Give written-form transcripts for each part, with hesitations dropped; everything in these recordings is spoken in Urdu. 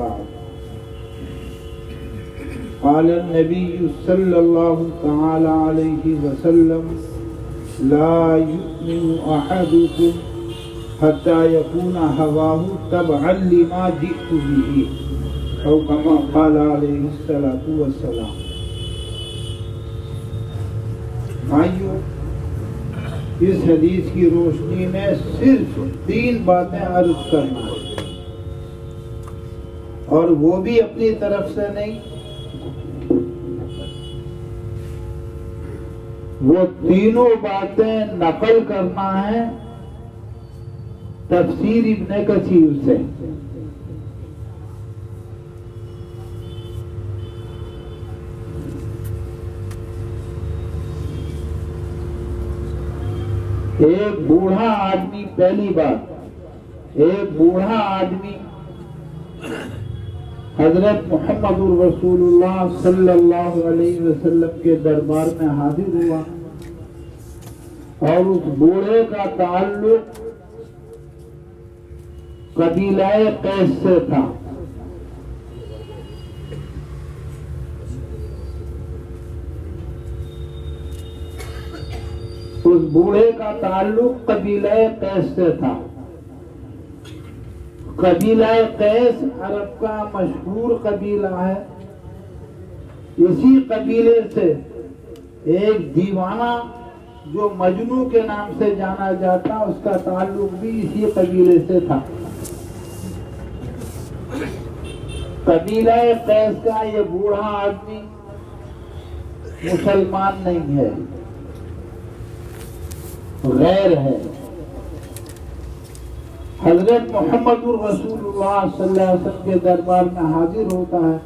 بعد قال النبي صلى الله تعالى عليه وسلم لا يؤمن أحدكم حتى يكون هواه تبعا لما جئت به أو كما قال عليه الصلاة والسلام۔ بھائیو، اس حدیث کی روشنی میں صرف 3 باتیں عرض کرنا ہے، اور وہ بھی اپنی طرف سے نہیں، وہ تینوں باتیں نقل کرنا ہے تفسیر ابن کثیر سے۔ ایک بوڑھا آدمی، پہلی بات، ایک بوڑھا آدمی حضرت محمد رسول اللہ صلی اللہ علیہ وسلم کے دربار میں حاضر ہوا، اور اس بوڑھے کا تعلق قبیلہ قیس سے تھا۔ اس بوڑھے کا تعلق قبیلہ قیس سے تھا۔ قبیلہ قیس عرب کا مشہور قبیلہ ہے۔ اسی قبیلے سے ایک دیوانہ جو مجنو کے نام سے جانا جاتا، اس کا تعلق بھی اسی قبیلے سے تھا۔ قبیلہ قیس کا یہ بوڑھا آدمی مسلمان نہیں ہے، غیر ہے۔ حضرت محمد رسول اللہ صلی اللہ علیہ وسلم کے دربار میں حاضر ہوتا ہے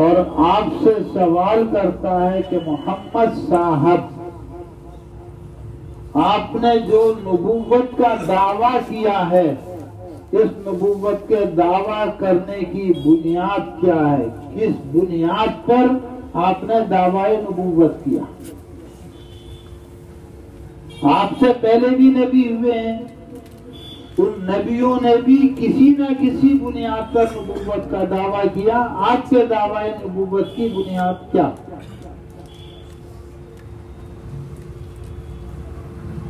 اور آپ سے سوال کرتا ہے کہ محمد صاحب، آپ نے جو نبوت کا دعویٰ کیا ہے، اس نبوت کے دعویٰ کرنے کی بنیاد کیا ہے؟ کس بنیاد پر آپ نے دعویٰ نبوت کیا؟ آپ سے پہلے بھی نبی ہوئے ہیں، ان نبیوں نے بھی کسی نہ کسی بنیاد پر نبوت کا دعویٰ کیا۔ آپ کے دعویٰ نبوت کی بنیاد کیا؟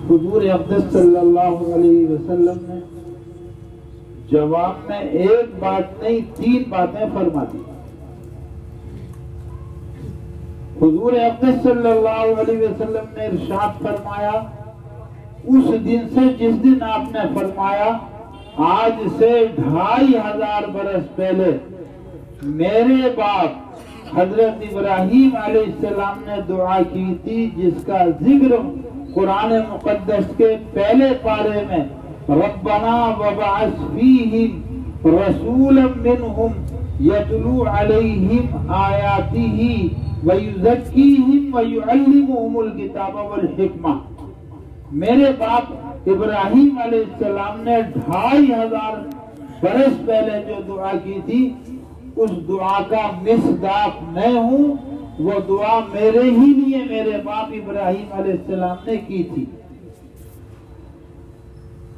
حضور اقدس صلی اللہ علیہ وسلم نے جواب میں ایک بات نہیں 3 باتیں فرما دی۔ حضور اقدس صلی اللہ علیہ وسلم نے ارشاد فرمایا، اس دن سے جس دن آپ نے فرمایا آج سے 2500 برس پہلے میرے باپ حضرت ابراہیم علیہ السلام نے دعا کی تھی، جس کا ذکر قرآن مقدس کے پہلے پارے میں ربنا وبعث فیہم رسولا منہم یتلو علیہم آیاتہ ویزکیہم ویعلمہم الکتاب والحکمہ، میرے باپ ابراہیم علیہ السلام نے 2500 برس پہلے جو دعا کی تھی، اس دعا کا مصداق میں ہوں۔ وہ دعا میرے ہی لیے میرے باپ ابراہیم علیہ السلام نے کی تھی۔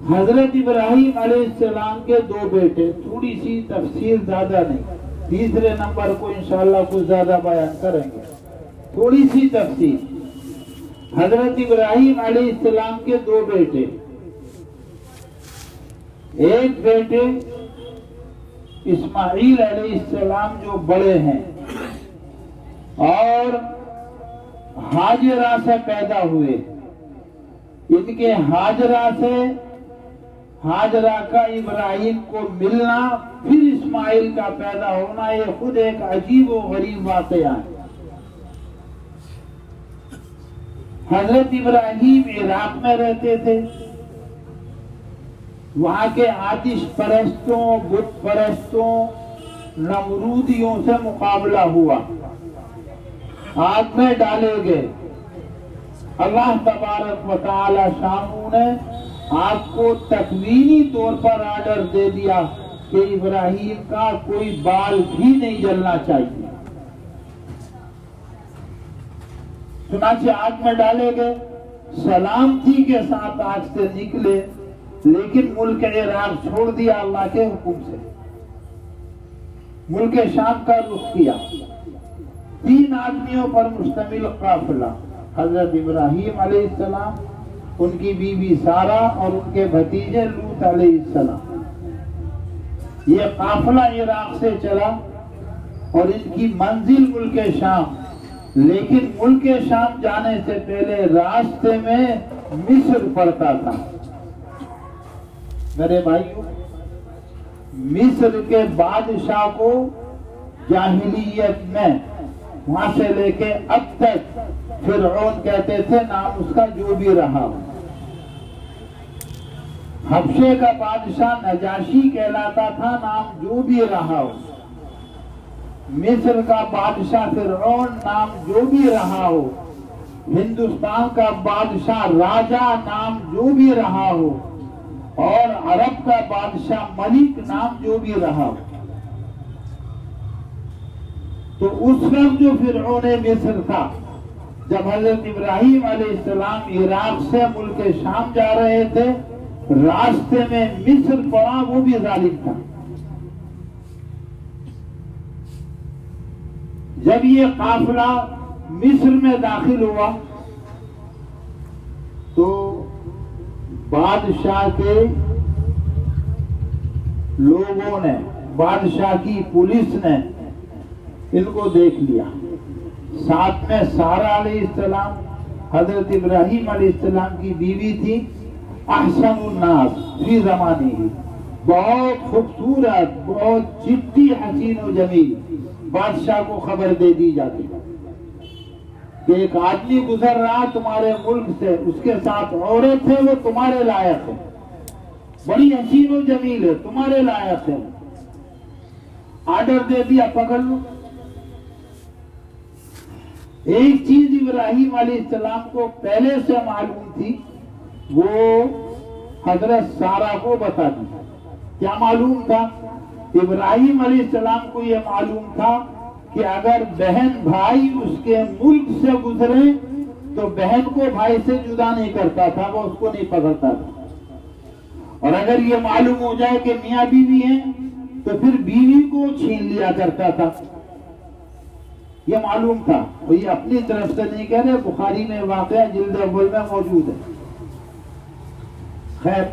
حضرت ابراہیم علیہ السلام کے 2 بیٹے، تھوڑی سی تفصیل، زیادہ نہیں، تیسرے نمبر کو انشاءاللہ کچھ زیادہ بیان کریں گے، تھوڑی سی تفصیل۔ حضرت ابراہیم علیہ السلام کے 2 بیٹے، ایک بیٹے اسماعیل علیہ السلام جو بڑے ہیں اور ہاجرہ سے پیدا ہوئے، ان کے ہاجرہ کا ابراہیم کو ملنا، پھر اسماعیل کا پیدا ہونا، یہ خود ایک عجیب و غریب واقعہ ہے۔ حضرت ابراہیم عراق میں رہتے تھے، وہاں کے آتش پرستوں، بت پرستوں، نمرودیوں سے مقابلہ ہوا، آگ میں ڈالے گئے۔ اللہ تبارک و تعالی شانہ نے آگ کو تکوینی طور پر آرڈر دے دیا کہ ابراہیم کا کوئی بال بھی نہیں جلنا چاہیے۔ چنانچہ آگ میں ڈالے گئے، سلامتی کے ساتھ آگ سے نکلے، لیکن ملک عراق چھوڑ دیا اللہ کے حکم سے۔ ملک شام کا رخ کیا. 3 آدمیوں پر مشتمل قافلہ، حضرت ابراہیم علیہ السلام، ان کی بیوی سارہ اور ان کے بھتیجے لوط علیہ السلام. یہ قافلہ عراق سے چلا اور ان کی منزل ملک شام، لیکن ملک شام جانے سے پہلے راستے میں مصر پڑتا تھا. میرے بھائیوں، مصر کے بادشاہ کو جاہلیت میں وہاں سے لے کے اب تک فرعون کہتے تھے، نام اس کا جو بھی رہا. حبشے کا بادشاہ نجاشی کہلاتا تھا، نام جو بھی رہا ہو. مصر کا بادشاہ فرعون، نام جو بھی رہا ہو. ہندوستان کا بادشاہ راجہ، نام جو بھی رہا ہو. اور عرب کا بادشاہ ملک، نام جو بھی رہا ہو. تو اس وقت جو فرعون مصر تھا، جب حضرت ابراہیم علیہ السلام عراق سے ملک شام جا رہے تھے، راستے میں مصر پڑا، وہ بھی ظالم تھا. جب یہ قافلہ مصر میں داخل ہوا تو بادشاہ کے لوگوں نے، بادشاہ کی پولیس نے ان کو دیکھ لیا. ساتھ میں سارہ علیہ السلام، حضرت ابراہیم علیہ السلام کی بیوی تھی، احسن الناس فی زمانے ہی، بہت خوبصورت، بہت چٹی، حسین و جمیل. بادشاہ کو خبر دے دی جاتی کہ ایک آدمی گزر رہا تمہارے ملک سے، اس کے ساتھ عورت ہے، وہ تمہارے لائق ہے، بڑی حسین و جمیل ہے، تمہارے لائق ہے. آرڈر دے دیا، پکڑ لو. ایک چیز ابراہیم علیہ السلام کو پہلے سے معلوم تھی، وہ حضرت سارہ کو بتا دی. کیا معلوم تھا؟ ابراہیم علیہ السلام کو یہ معلوم تھا کہ اگر بہن بھائی اس کے ملک سے گزرے تو بہن کو بھائی سے جدا نہیں کرتا تھا، وہ اس کو نہیں پکڑتا تھا. اور اگر یہ معلوم ہو جائے کہ میاں بیوی ہیں تو پھر بیوی کو چھین لیا کرتا تھا. یہ معلوم تھا. وہ یہ اپنی طرف سے نہیں کہہ رہے، بخاری میں واقعہ جلد اول میں موجود ہے. خیر،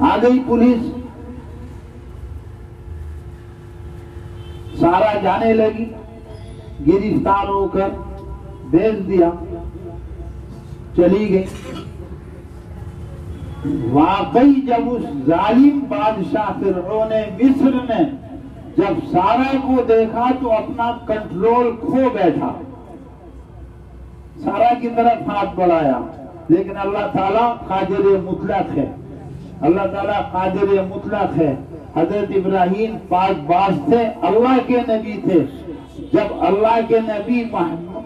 آ گئی پولیس، سارا جانے لگی، گرفتار ہو کر بھیج دیا، چلی گئی. واقعی جب اس ظالم بادشاہ فرعون مصر نے جب سارا کو دیکھا تو اپنا کنٹرول کھو بیٹھا. سارا کی طرف ہاتھ بڑھایا، لیکن اللہ تعالیٰ قادر مطلق ہے. اللہ تعالیٰ قادر مطلق ہے. حضرت ابراہیم پاک باز تھے، اللہ کے نبی تھے. جب اللہ کے نبی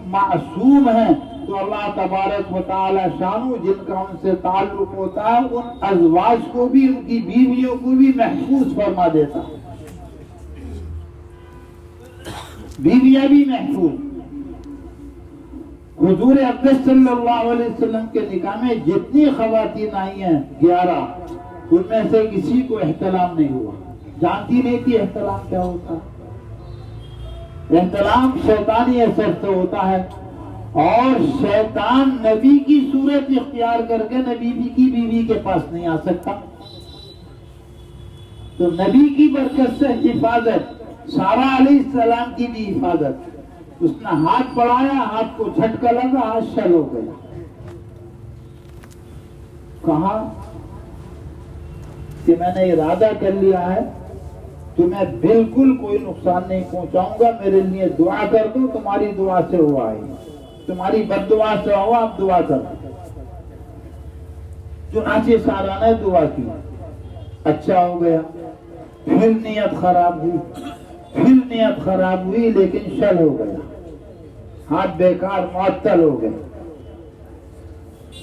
معصوم ہیں تو اللہ تبارک و تعالی شانو، جن کا ان سے تعلق ہوتا ہے، ان ازواج کو بھی، ان کی بیویوں کو بھی محفوظ فرما دیتا. بیویاں بھی محفوظ. حضور اقدس صلی اللہ علیہ وسلم کے نکاح میں جتنی خواتین آئی ہیں 11، ان میں سے کسی کو احتلام نہیں ہوا. جانتی نہیں تھی احتلام کیا ہوتا. احتلام شیطانی اثر سے ہوتا ہے، اور شیطان نبی کی صورت اختیار کر کے نبی کی بیوی کے پاس نہیں آ سکتا. تو نبی کی برکت سے حفاظت، سارہ علیہ السلام کی بھی حفاظت. اس نے ہاتھ بڑھایا، ہاتھ کو جھٹکا لگا، ہاتھ شل ہو گیا. کہا کہ میں نے ارادہ کر لیا ہے، تمہیں بالکل کوئی نقصان نہیں پہنچاؤں گا، میرے لیے دعا کر دو. تمہاری دعا سے ہوا ہے، تمہاری بد دعا سے ہوا، اب دعا کر دو. چنانچہ سارہ نے دعا کی، اچھا ہو گیا. پھر نیت خراب ہوئی، پھر نیت خراب ہوئی، لیکن شل ہو گیا، ہاتھ بیکار معطل ہو گئے.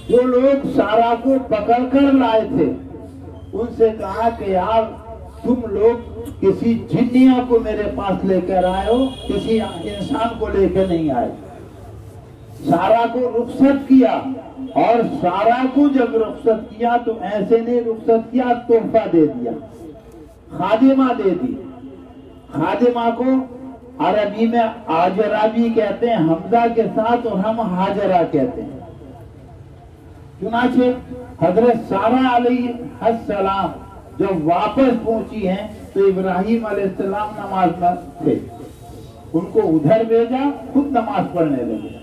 جو لوگ سارہ کو پکڑ کر لائے تھے ان سے کہا کہ یار تم لوگ کسی جنیہ کو میرے پاس لے کر آئے ہو، کسی انسان کو لے کے نہیں آئے. سارہ کو رخصت کیا، اور سارہ کو جب رخصت کیا تو ایسے نہیں رخصت کیا، تحفہ دے دیا، خادمہ دے دی. خادمہ کو عربی میں آجرہ بھی کہتے ہیں حمزہ کے ساتھ، اور ہم حاجرہ کہتے ہیں۔ چنانچہ حضرت سارہ علیہ السلام جب واپس پہنچی ہیں تو ابراہیم علیہ السلام نماز میں تھے، ان کو ادھر بھیجا، خود نماز پڑھنے لگے،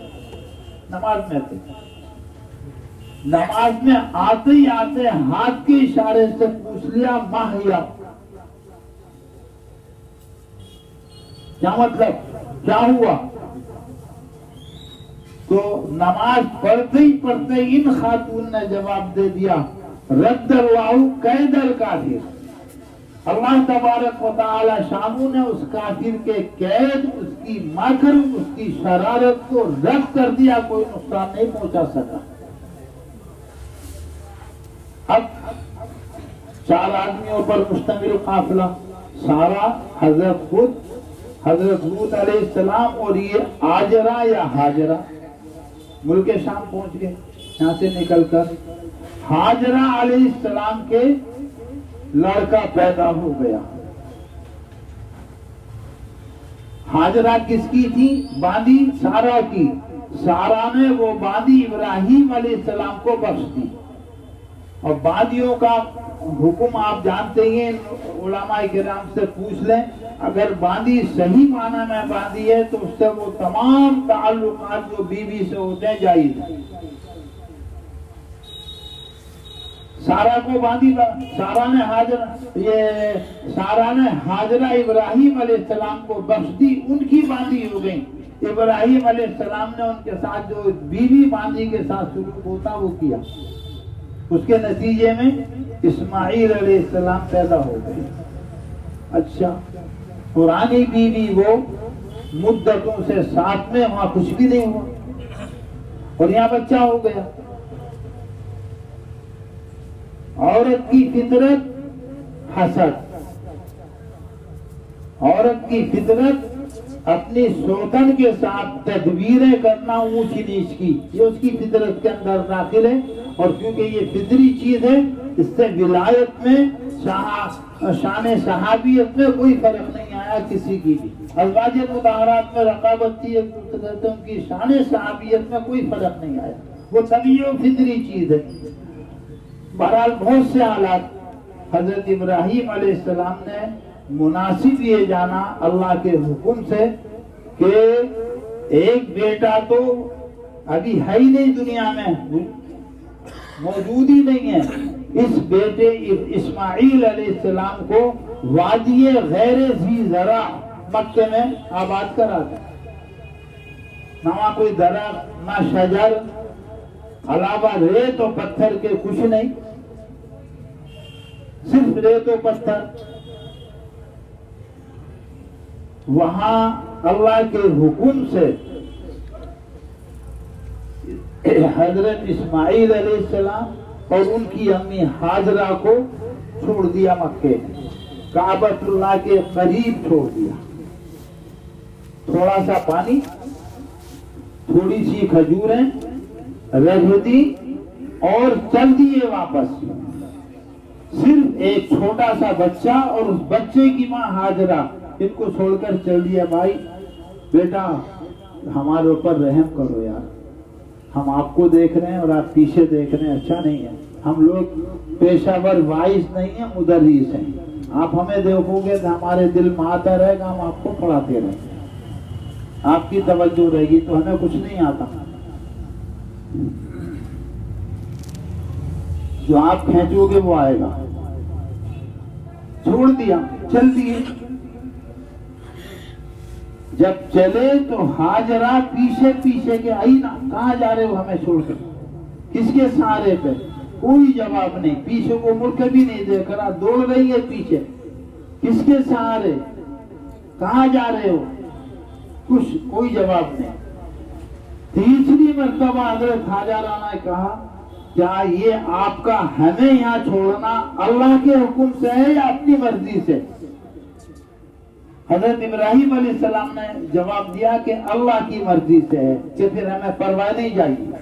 نماز میں تھے۔ نماز میں آتے ہی آتے ہاتھ کے اشارے سے پوچھ لیا ماہیا، کیا مطلب، کیا ہوا؟ تو نماز پڑھتے ہی پڑھتے ان خاتون نے جواب دے دیا رد اللہ قید الکافر، اللہ تبارک و تعالی شانو نے اس کافر کے قید، اس کی مکر، اس کی شرارت کو رد کر دیا، کوئی نقصان نہیں پہنچا سکا۔ اب 4 آدمیوں پر مشتمل قافلہ، سارا، حضرت خود، حضرت لوط علیہ السلام اور یہ آجرہ یا حاجرہ ملک شام پہنچ گئے۔ یہاں سے نکل کر حاجرہ علیہ السلام کے لڑکا پیدا ہو گیا۔ حاجرہ کس کی تھی؟ باندی سارا کی۔ سارا نے وہ باندی ابراہیم علیہ السلام کو بخش دی۔ اور باندیوں کا حکم آپ جانتے ہیں، علماء کرام سے پوچھ لیں، اگر باندی صحیح معنی میں باندی ہے تو اس سے وہ تمام تعلقات جو بیوی سے ہوتے ہیں جائز ہیں۔ سارا کو باندی، سارا نے حاجرہ ابراہیم علیہ السلام کو بخش دی، ان کی باندی ہو گئی۔ ابراہیم علیہ السلام نے ان کے ساتھ جو بیوی باندی کے ساتھ سلوک ہوتا وہ کیا، اس کے نتیجے میں اسماعیل علیہ السلام پیدا ہو گئے۔ اچھا، پرانی بیوی وہ مدتوں سے ساتھ میں، وہاں کچھ بھی نہیں ہوا اور یہاں بچہ ہو گیا۔ عورت کی فطرت حسد، عورت کی فطرت اپنی سوتن کے ساتھ تدبیریں کرنا اونچ نیچ کی، یہ اس کی فطرت کے اندر داخل ہے۔ اور کیونکہ یہ فطری چیز ہے، اس سے ولایت میں، شان صحابیت میں کوئی فرق نہیں آیا کسی کی بھی۔ ازواج مطہرات میں رقابت تھی ایک دوسرے سے، ان کی شان صحابیت میں کوئی فرق نہیں آیا، وہ طبیعی و فطری چیز ہے۔ بہرحال بہت سے حالات حضرت ابراہیم علیہ السلام نے مناسب یہ جانا اللہ کے حکم سے کہ ایک بیٹا تو ابھی ہے ہی نہیں، دنیا میں موجود ہی نہیں ہے، اس بیٹے اسماعیل علیہ السلام کو وادی غیر ذی زرع مکے میں آباد کرا دیا۔ نہ وہاں کوئی درخت، نہ شجر، علاوہ ریت و پتھر کے کچھ نہیں، صرف ریت و پتھر۔ وہاں اللہ کے حکم سے حضرت اسماعیل علیہ السلام اور ان کی امی حاجرہ کو چھوڑ دیا مکے، کعبۃ اللہ کے قریب چھوڑ دیا۔ تھوڑا سا پانی، تھوڑی سی کھجوریں رکھ دی اور چل دیے واپس۔ صرف ایک چھوٹا سا بچہ اور اس بچے کی ماں حاجرہ، ان کو چھوڑ کر چل دیا۔ بھائی بیٹا ہمارے اوپر رحم کرو یار، ہم آپ کو دیکھ رہے ہیں اور آپ پیچھے دیکھ رہے ہیں، اچھا نہیں ہے۔ ہم لوگ پیشہ ور وائز نہیں ہیں، مدرس ہیں، آپ ہمیں دیکھو گے تو ہمارے دل میں آتا رہے گا، ہم آپ کو پڑھاتے رہیں گے، آپ کی توجہ رہے گی تو ہمیں کچھ نہیں آتا، جو آپ کھینچو گے وہ آئے گا۔ چھوڑ دیا، چل دیے۔ جب چلے تو حاجرہ پیچھے پیچھے کے، آئی نا کہاں جا رہے ہو ہمیں چھوڑ کر، کس کے سہارے پہ؟ کوئی جواب نہیں، پیچھے کو مڑ کے بھی نہیں دیکھ رہا، دوڑ رہی ہے پیچھے، کس کے سہارے، کہاں جا رہے ہو؟ کچھ کوئی جواب نہیں۔ تیسری مرتبہ حضرت حاجرہ نے کہا کیا یہ آپ کا ہمیں یہاں چھوڑنا اللہ کے حکم سے ہے یا اپنی مرضی سے؟ حضرت ابراہیم علیہ السلام نے جواب دیا کہ اللہ کی مرضی سے ہے، کہ پھر ہمیں پرواہ نہیں جائیے۔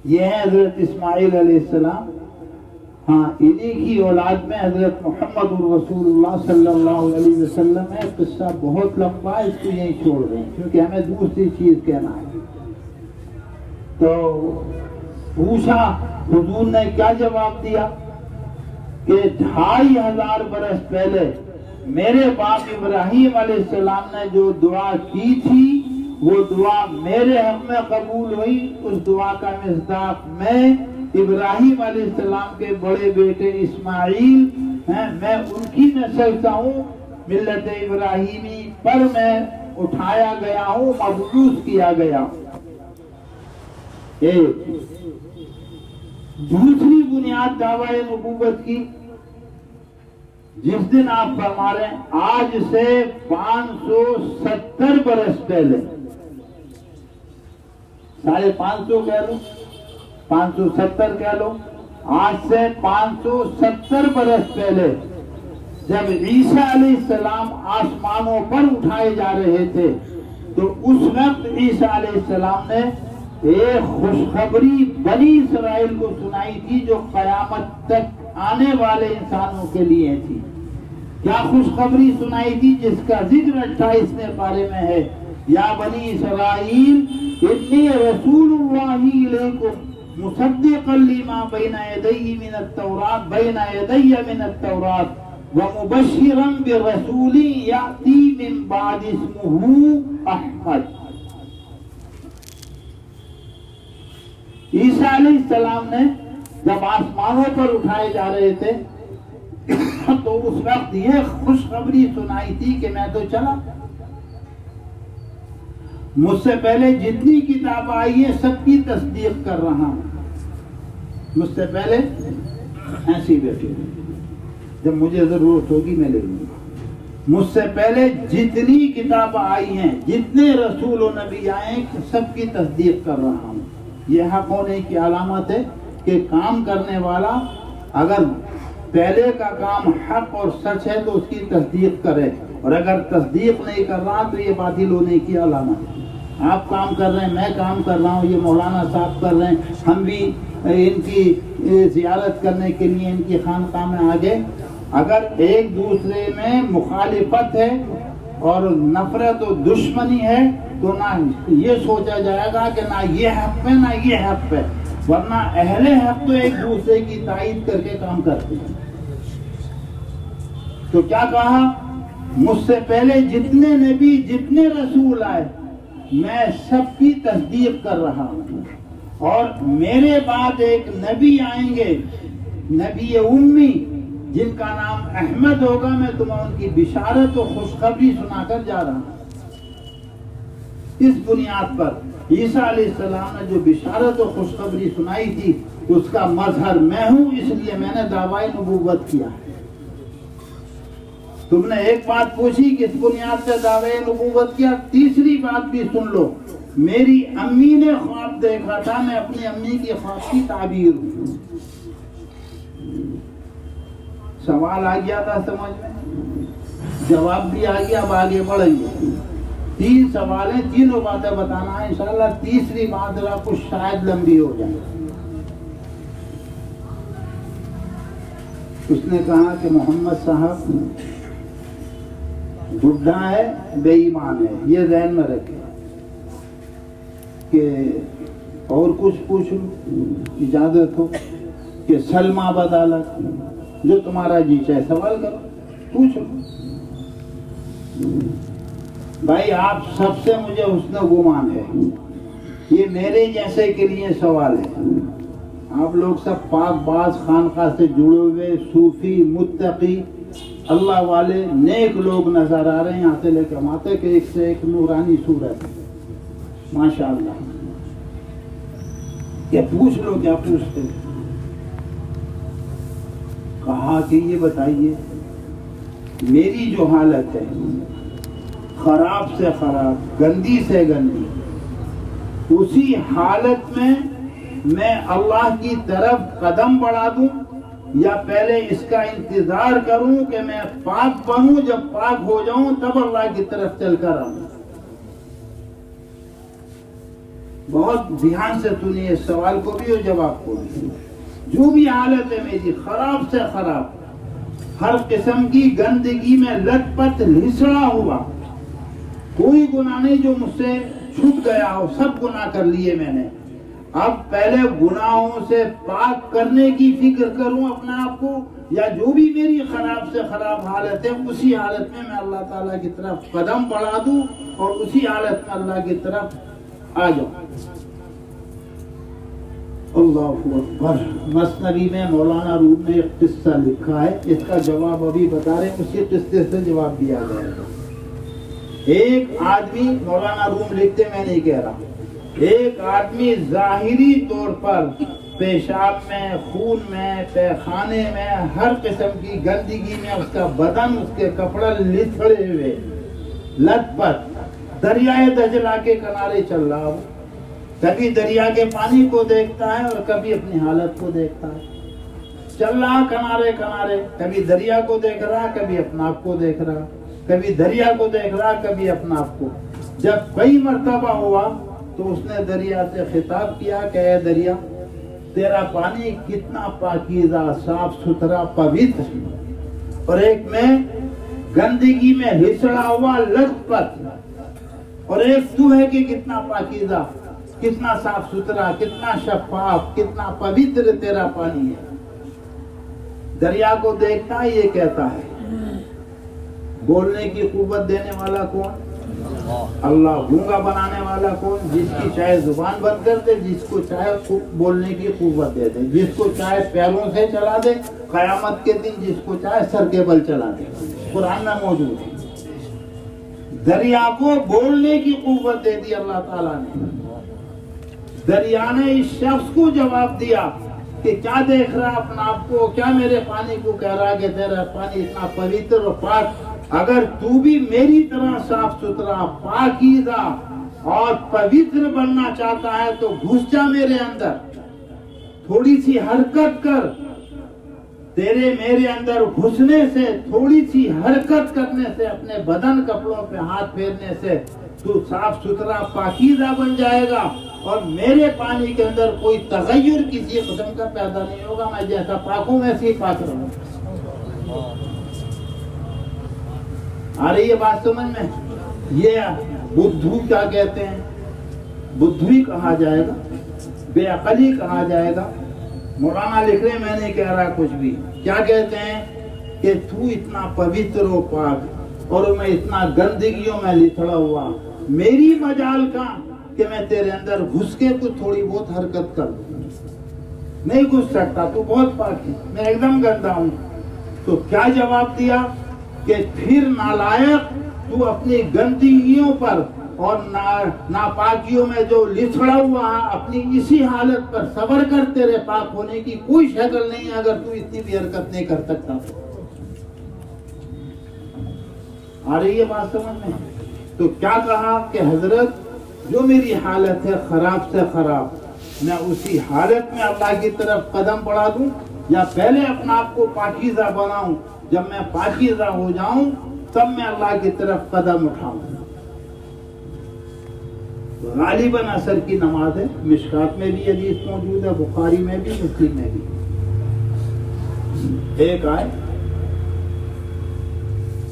یہ ہے حضرت اسماعیل علیہ السلام۔ ہاں انہی کی اولاد میں حضرت محمد رسول اللہ صلی اللہ علیہ وسلم ہے. قصہ بہت لمبا ہے، اس کو یہیں چھوڑ رہے ہیں کیونکہ ہمیں دوسری چیز کہنا ہے. تو پوچھا، حضور نے کیا جواب دیا کہ 2500 برس پہلے میرے باپ ابراہیم علیہ السلام نے جو دعا کی تھی وہ دعا میرے حق میں قبول ہوئی. اس دعا کا مصداق میں ابراہیم علیہ السلام کے بڑے بیٹے اسماعیل ہیں، میں ان کی نسل سے ہوں، ملت ابراہیمی پر میں اٹھایا گیا ہوں، مبعوث کیا گیا ہوں. ایک دوسری بنیاد دعوی نبوت کی، جس دن آپ فرما رہے ہیں آج سے 570 برس پہلے، 550 کہہ لو، 570 کہہ لو، آج سے 570 برس پہلے جب عیسیٰ علیہ السلام آسمانوں پر اٹھائے جا رہے تھے تو اس وقت عیسیٰ علیہ السلام نے ایک خوشخبری بنی اسرائیل کو سنائی تھی جو قیامت تک آنے والے انسانوں کے لیے تھی. کیا خوشخبری سنائی تھی؟ جس کا ذکر 28ویں پارے میں ہے، یا بنی اسرائیل انی رسول اللہ الیکم مصدقا لما بین یدی من التوراۃ ومبشرا برسول یأتی من بعد اسمہ احمد. عیسیٰ علیہ السلام نے جب آسمانوں پر اٹھائے جا رہے تھے تو اس وقت یہ خوشخبری سنائی تھی کہ میں تو چلا، مجھ سے پہلے جتنی کتاب آئی ہے سب کی تصدیق کر رہا ہوں. مجھ سے پہلے ایسی بیٹھے، جب مجھے ضرورت ہوگی میں لے لوں گا. مجھ سے پہلے جتنی کتاب آئی ہیں، جتنے رسول و نبی آئے ہیں، سب کی تصدیق کر رہا ہوں. یہ حق ہونے کی علامت ہے کہ کام کرنے والا اگر پہلے کا کام حق اور سچ ہے تو اس کی تصدیق کرے، اور اگر تصدیق نہیں کر رہا تو یہ باطل ہونے کی علامت ہے. آپ کام کر رہے ہیں، میں کام کر رہا ہوں، یہ مولانا صاحب کر رہے ہیں، ہم بھی ان کی زیارت کرنے کے لیے ان کی خانقاہ میں آگے. اگر ایک دوسرے میں مخالفت ہے اور نفرت و دشمنی ہے تو نہ یہ سوچا جائے گا کہ نہ یہ حق پہ نہ یہ حق پہ، ورنہ اہل حق تو ایک دوسرے کی تائید کر کے کام کرتے ہیں. تو کیا کہا؟ مجھ سے پہلے جتنے نبی جتنے رسول آئے میں سب کی تصدیق کر رہا ہوں، اور میرے بعد ایک نبی آئیں گے، نبی امی، جن کا نام احمد ہوگا. میں تمہیں ان کی بشارت و خوشخبری سنا کر جا رہا ہوں. اس بنیاد پر عیسیٰ علیہ السلام نے جو بشارت و خوشخبری سنائی تھی اس کا مظہر میں ہوں، اس لیے میں نے دعوی نبوت کیا. تم نے ایک بات پوچھی کس بنیاد سے دعوی نبوت کیا، تیسری بات بھی سن لو. میری امی نے خواب دیکھا تھا، میں اپنی امی کی خواب کی تعبیر ہوں. سوال آ گیا تھا سمجھ میں، جواب بھی آ گیا. اب آگے بڑھیں گے. 3 سوال ہیں، تینوں باتیں بتانا ہے انشاءاللہ. تیسری بات ذرا کچھ شاید لمبی ہو جائے. اس نے کہا کہ محمد صاحب بڈھا ہے، بے ایمان ہے، یہ ذہن میں رکھے کہ اور کچھ پوچھ لوں، اجازت ہو کہ سلمہ بدالت، جو تمہارا جی چاہے سوال کرو، پوچھ لو. بھائی آپ سب سے مجھے حسن گمان ہے، یہ میرے جیسے کے لیے سوال ہے. آپ لوگ سب پاک باز خانقاہ سے جڑے ہوئے صوفی متقی اللہ والے نیک لوگ نظر آ رہے ہیں. یہاں سے لے کے آتے کہ ایک سے ایک نورانی صورت ماشاءاللہ. کیا پوچھ لو، کیا پوچھتے. کہا کہ یہ بتائیے میری جو حالت ہے خراب سے خراب، گندی سے گندی، اسی حالت میں اللہ کی طرف قدم بڑھا دوں یا پہلے اس کا انتظار کروں کہ میں پاک بنوں، جب پاک ہو جاؤں تب اللہ کی طرف چل کر آؤں. بہت دھیان سے سنیے اس سوال کو بھی اور جواب کو بھی. جو بھی حالت ہے میری خراب سے خراب، ہر قسم کی گندگی میں لت پت لسڑا ہوا، کوئی گناہ نہیں جو مجھ سے چھوٹ گیا ہو، سب گناہ کر لیے میں نے۔ اب پہلے گناہوں سے پاک کرنے کی فکر کروں اپنے آپ کو، یا جو بھی میری خراب سے خراب حالت ہے اسی حالت میں میں اللہ تعالیٰ کی طرف قدم بڑھا دوں اور اسی حالت میں اللہ کی طرف آ جاؤں۔ اللہ اکبر۔ مثنوی میں مولانا روم نے ایک قصہ لکھا ہے، اس کا جواب ابھی بتا رہے ہیں، اسی قصے سے جواب دیا گیا ہے۔ ایک آدمی، مولانا روم لکھتے میں نہیں کہہ رہا، ایک آدمی ظاہری طور پر پیشاب میں، خون میں، پیخانے میں، ہر قسم کی گندگی میں اس کا بدن، اس کے کپڑے لتھڑے ہوئے، لت پت، دریائے دجلہ کے کنارے چل رہا ہو، کبھی دریا کے پانی کو دیکھتا ہے اور کبھی اپنی حالت کو دیکھتا ہے، چل رہا کنارے کنارے، کبھی دریا کو دیکھ رہا، کبھی اپنا آپ کو دیکھ رہا، کبھی دریا کو دیکھ رہا، کبھی اپنا آپ کو۔ جب کئی مرتبہ ہوا تو اس نے دریا سے خطاب کیا کہ اے دریا، تیرا پانی کتنا پاکیزہ، صاف ستھرا، پوتر، اور ایک میں گندگی میں لسڑا ہوا لت پت، اور ایک تو ہے کہ کتنا پاکیزہ، کتنا صاف ستھرا، کتنا شفاف، کتنا پوتر تیرا پانی ہے۔ دریا کو دیکھتا ہے، یہ کہتا ہے، بولنے کی قوت دینے والا کون؟ اللہ۔ گونگا بنانے والا کون؟ جس کی چاہے زبان بند کر دے، جس کو چاہے بولنے کی قوت دے دے، جس کو چاہے پیروں سے چلا دے، قیامت کے دن جس کو چاہے سر کے بل چلا دے، قرآن میں موجود ہے۔ دریا کو بولنے کی قوت دے دی اللہ تعالیٰ نے۔ دریا نے اس شخص کو جواب دیا کہ کیا دیکھ رہا اپنا آپ کو، کیا میرے پانی کو کہہ رہا کہ تیرا پانی اتنا پوتر اور پاک، اگر تو بھی میری طرح صاف ستھرا، پاکیزہ اور پوتر بننا چاہتا ہے تو گھس جا میرے اندر، تھوڑی سی حرکت کر، تیرے میرے اندر گھسنے سے، تھوڑی سی حرکت کرنے سے، اپنے بدن کپڑوں پہ ہاتھ پھیرنے سے تو صاف ستھرا پاکیزہ بن جائے گا، اور میرے پانی کے اندر کوئی تغیر کسی قسم کا پیدا نہیں ہوگا، میں جیسا پاک ہوں ویسے ہی پاک رہوں۔ آ رہی ہے بات سمجھ میں؟ یہ بدھو کیا کہتے ہیں؟ بدھوی کہا جائے گا، بے عقلی کہا جائے گا۔ مولانا لکھ رہے، میں نہیں کہہ رہا کچھ بھی۔ کیا کہتے ہیں کہ تو اتنا پوتر و پاک اور میں اتنا گندگیوں میں لتھڑا ہوا، میری مجال کا کہ میں تیرے اندر گھس کے تو تھوڑی بہت حرکت کر دوں، نہیں گھس سکتا، تو بہت پاک ہے، میں ایک دم گندا ہوں۔ تو کیا جواب دیا کہ پھر نالائق، تو اپنی گندگیوں پر اور ناپاکیوں میں جو لتھڑا ہوا ہے، اپنی اسی حالت پر صبر کر، تیرے پاک ہونے کی کوئی شکل نہیں ہے اگر تو اتنی بھی حرکت نہیں کر سکتا۔ آ رہی ہے بات سمجھ میں؟ تو کیا کہا کہ حضرت، جو میری حالت ہے خراب سے خراب، میں اسی حالت میں اللہ کی طرف قدم بڑھا دوں، یا پہلے اپنا آپ کو پاکیزہ بناؤں، جب میں پاکیزہ ہو جاؤں تب میں اللہ کی طرف قدم اٹھاؤں۔ غالباً عصر کی نماز ہے، مشکات میں بھی حدیث موجود ہے، بخاری میں بھی، مسلم میں بھی۔ ایک آئے،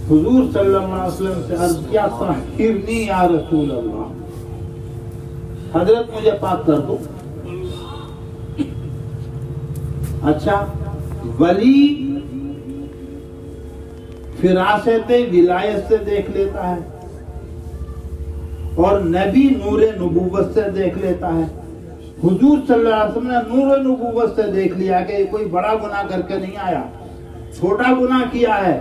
حضور صلی اللہ علیہ وسلم سے عرض کیا، طہرنی یا رسول اللہ، حضرت مجھے پاک کر دو۔ اچھا، ولی فراست ولایت سے دیکھ لیتا ہے اور نبی نور نبوت سے دیکھ لیتا ہے۔ حضور صلی اللہ علیہ وسلم نے نور نبوت سے دیکھ لیا کہ کوئی بڑا گناہ کر کے نہیں آیا، چھوٹا گناہ کیا ہے،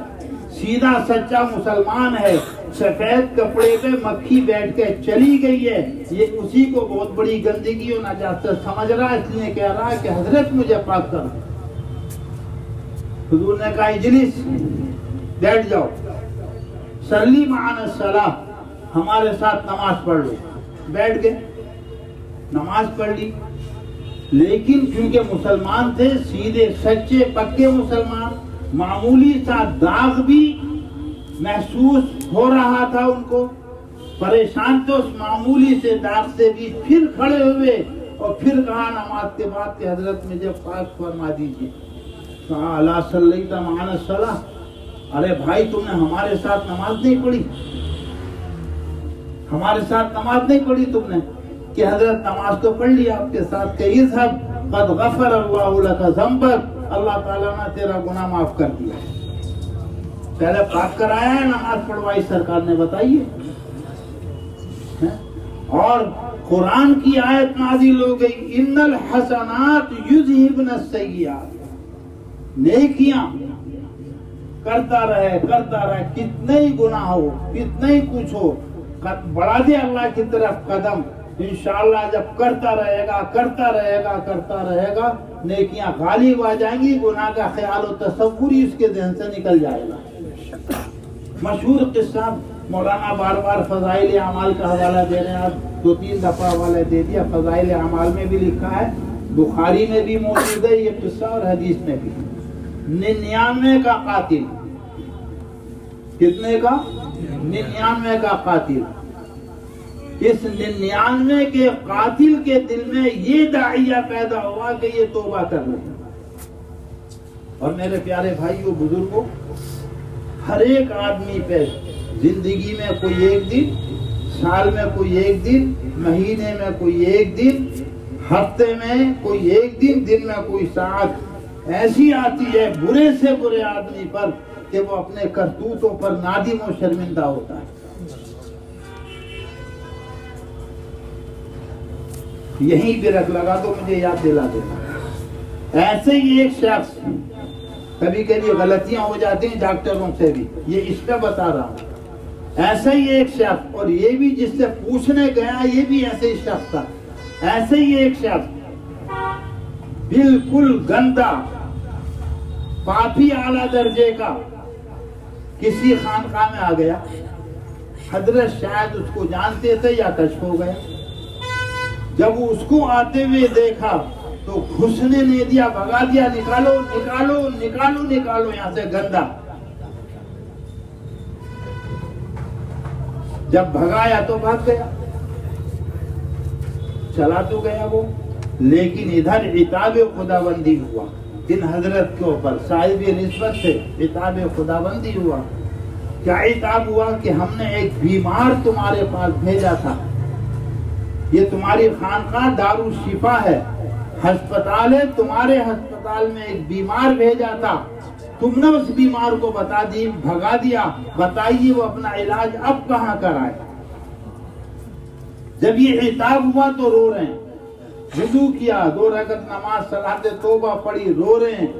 سیدھا سچا مسلمان ہے، سفید کپڑے پہ مکھی بیٹھ کے چلی گئی ہے، یہ اسی کو بہت بڑی گندگی اور نجاست سمجھ رہا ہے، اس لیے کہہ رہا ہے کہ حضرت مجھے پاک کر دو۔ حضور نے کہا، اجلس، بیٹھ جاؤ، صلی معنا الصلاۃ، ہمارے ساتھ نماز پڑھ لو۔ بیٹھ گئے، نماز پڑھ لی، لیکن کیونکہ مسلمان تھے، سیدھے سچے پکے مسلمان، معمولی سا داغ بھی محسوس ہو رہا تھا ان کو، پریشان تو اس معمولی سے داغ سے بھی پھر کھڑے ہوئے اور پھر کہا نماز کے بعد کہ حضرت مجھے پاک فرما دیجیے. کہا الا صلیت معنا الصلاۃ، ارے بھائی تم نے ہمارے ساتھ نماز نہیں پڑھی، ہمارے ساتھ نماز نہیں پڑھی تم نے. کہ حضرت نماز تو پڑھ لی آپ کے ساتھ. کہ اذهب قد غفر اللہ لك ذنبك، اللہ تعالیٰ نے تیرا گناہ معاف کر دیا. پہلے پاک کرایا ہے، نماز پڑھوائی سرکار نے، بتائیے. اور قرآن کی آیت نازل ہو گئی ان الحسنات یذہبن السیئات، نیکیاں کرتا رہے، کتنے ہی گناہ ہو، کتنے ہی کچھ ہو، بڑھا دے اللہ کی طرف قدم. انشاءاللہ جب کرتا رہے گا نیکیاں غالب آ جائیں گی، گناہ کا خیال و تصور ہی اس کے ذہن سے نکل جائے گا. مشہور قصہ مولانا بار بار فضائل اعمال کا حوالہ دے رہے ہیں، آپ 2-3 دفعہ حوالہ دے دیا. فضائل اعمال میں بھی لکھا ہے، بخاری میں بھی موجود ہے یہ قصہ اور حدیث میں بھی. 99 کا قاتل، کتنے کا؟ 99 کا قاتل. اس 99 کے قاتل کے دل میں یہ داعیہ پیدا ہوا کہ یہ توبہ کر لیں. اور میرے پیارے بھائیوں بزرگوں، ہر ایک آدمی پہ زندگی میں کوئی ایک دن، سال میں کوئی ایک دن، مہینے میں کوئی ایک دن، ہفتے میں کوئی ایک دن، دن میں کوئی ساعت ایسی آتی ہے برے سے برے آدمی پر کہ وہ اپنے کرتوتوں پر نادم و شرمندہ ہوتا ہے. یہیں پہ رکھ لگا تو مجھے یاد دلا دینا. ایسے ہی ایک شخص، کبھی کبھی غلطیاں ہو جاتی ہیں ڈاکٹروں سے بھی، یہ اس پہ بتا رہا ہوں. ایسا ہی ایک شخص، اور یہ بھی جس سے پوچھنے گیا یہ بھی ایسے ہی شخص تھا. ایسے ہی ایک شخص بالکل گندا، پاپی اعلیٰ درجے کا، کسی خانقاہ میں آ گیا. حضرت شاید اس کو جانتے تھے یا کشف ہو گیا. جب وہ اس کو آتے ہوئے دیکھا تو گھسنے نہیں دیا، بھگا دیا، نکالو نکالو نکالو نکالو یہاں سے گندا. جب بھگایا تو بھاگ گیا، چلا تو گیا وہ، لیکن ادھر عتاب خداوندی ہوا ان حضرت کے اوپر. صاحب نسبت سے عتاب خداوندی ہوا. کیا عتاب ہوا؟ کہ ہم نے ایک بیمار تمہارے پاس بھیجا تھا. یہ تمہاری خانقاہ دارالشفا ہے، ہسپتال ہے، تمہارے ہسپتال میں ایک بیمار بھیجا تھا، تم نے اس بیمار کو بتا دی، بھگا دیا. بتائیے وہ اپنا علاج اب کہاں کرائے؟ جب یہ عتاب ہوا تو رو رہے ہیں. وضو کیا، 2 رکعت نماز صلاۃ توبہ پڑھی، رو رہے ہیں.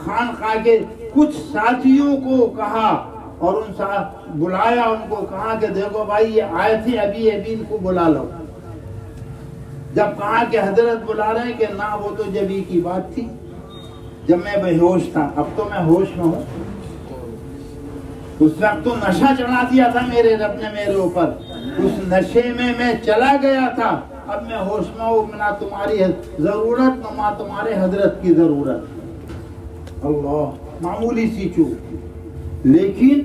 خانقاہ کے کچھ ساتھیوں کو کہا اور ان ساتھ بلایا، ان کو کہا کہ دیکھو بھائی یہ آئے تھے ابھی ان کو بلا لو. جب کہا کہ حضرت بلا رہے ہیں، کہ نہ وہ تو جبھی کی بات تھی جب میں بے ہوش تھا، اب تو میں ہوش میں ہوں. اس وقت تو نشہ چڑھا دیا تھا میرے رب نے میرے اوپر، اس نشے میں چلا گیا تھا. اب میں ہوش میں ہوں، نہ تمہاری ضرورت نہ تمہارے حضرت کی ضرورت. اللہ، معمولی سی چوک، لیکن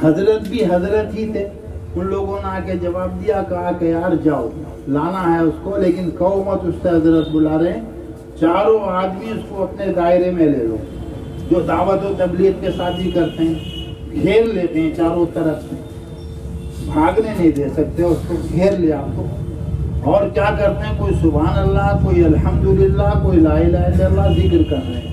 حضرت بھی حضرت ہی تھے. ان لوگوں نے آ کے جواب دیا، کہا کہ یار جاؤ، لانا ہے اس کو، لیکن کہو مت اس سے حضرت بلا رہے ہیں. 4 آدمی اس کو اپنے دائرے میں لے لو، جو دعوت و تبلیغ کے ساتھ ہی کرتے ہیں، گھیر لیتے ہیں چاروں طرف سے، بھاگنے نہیں دے سکتے، اس کو گھیر لیا آپ کو. اور کیا کرتے ہیں؟ کوئی سبحان اللہ، کوئی الحمدللہ، کوئی لا الہ الا اللہ ذکر کر رہے ہیں.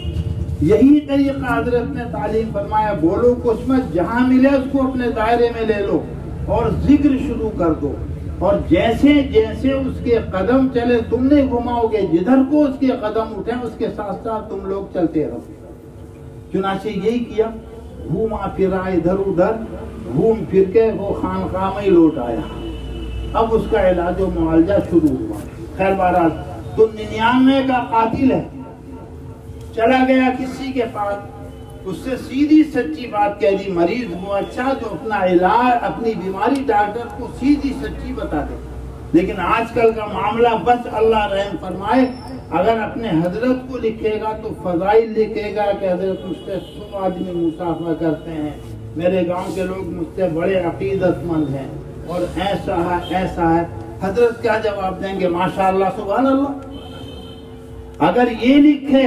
یہی طریقہ حضرت نے تعلیم فرمایا، بولو کچھ مت، جہاں ملے اس کو اپنے دائرے میں لے لو اور ذکر شروع کر دو. اور جیسے جیسے اس کے قدم چلے تم نہیں گھماؤ گے، جدھر کو اس کے قدم اٹھیں اس کے ساتھ ساتھ تم لوگ چلتے رہو. چنانچہ یہی کیا، گھوما پھرا ادھر ادھر، گھوم پھر کے وہ خانقاہ میں ہی لوٹ آیا. اب اس کا علاج و معالجہ شروع ہوا. خیر بہرحال تو 99 کا قاتل ہے، چلا گیا کسی کے پاس، اس سے سیدھی سچی بات کہہ دی. مریض وہ اچھا جو اپنا علاج، اپنی بیماری ڈاکٹر کو سیدھی سچی بتا دے. لیکن آج کل کا معاملہ بس اللہ رحم فرمائے، اگر اپنے حضرت کو لکھے گا تو فضائل لکھے گا کہ حضرت مجھ سے 100 آدمی مصافحہ کرتے ہیں، میرے گاؤں کے لوگ مجھ سے بڑے عقیدت مند ہیں، اور ایسا ہے ایسا ہے. حضرت کیا جواب دیں گے؟ ماشاءاللہ، سبحان اللہ. اگر یہ لکھے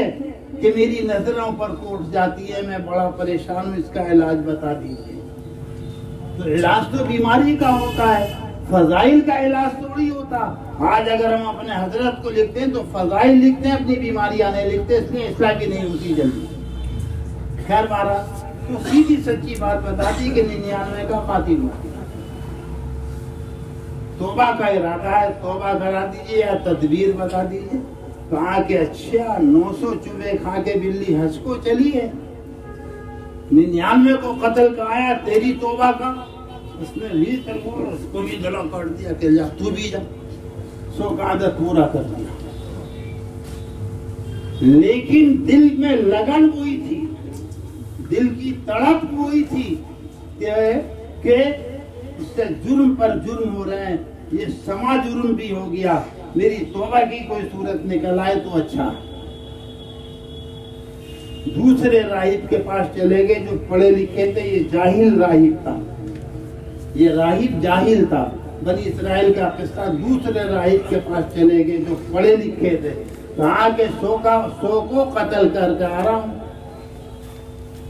کہ میری نظروں پر کوٹ جاتی ہے، میں بڑا پریشان ہوں، اس کا علاج بتا دیجیے، تو علاج تو بیماری کا ہوتا ہے، فضائل کا علاج تھوڑی ہوتا۔ آج اگر ہم اپنے حضرت کو لکھتے ہیں تو فضائل لکھتے ہیں، اپنی بیماریاں نہیں لکھتے، اس لیے اصلاح بھی نہیں ہوتی جلدی۔ خیر بارہ تو سیدھی سچی بات بتا دی کہ 99 کا قاتل ہوا، توبہ کا ارادہ ہے، توبہ کرا دیجیے یا تدبیر بتا دیجیے۔ کہا کہ اچھا 900 چوبے کھا کے بلی ہنس کو چلی ہے، 99 کو قتل کا آیا، تیری توبہ کا؟ اس نے بھی تلوار اس کو بھی گلا کاٹ دیا کہ جا تو بھی جا، سو کا عادت پورا کر دیا۔ لیکن دل میں لگن وہی تھی، دل کی تڑپ وہی تھی کہ اس سے جرم پر جرم ہو رہے ہیں، یہ سما جرم بھی ہو گیا، میری توبہ کی کوئی صورت نکل آئے تو اچھا۔ دوسرے راہب کے پاس چلے گئے جو پڑھے لکھے تھے، یہ جاہل راہب تھا، یہ راہب جاہل تھا، بنی اسرائیل کا قصہ۔ دوسرے راہب کے پاس چلے گئے جو پڑھے لکھے تھے، کہا کہ 100 کو قتل کر کے آ رہا ہوں،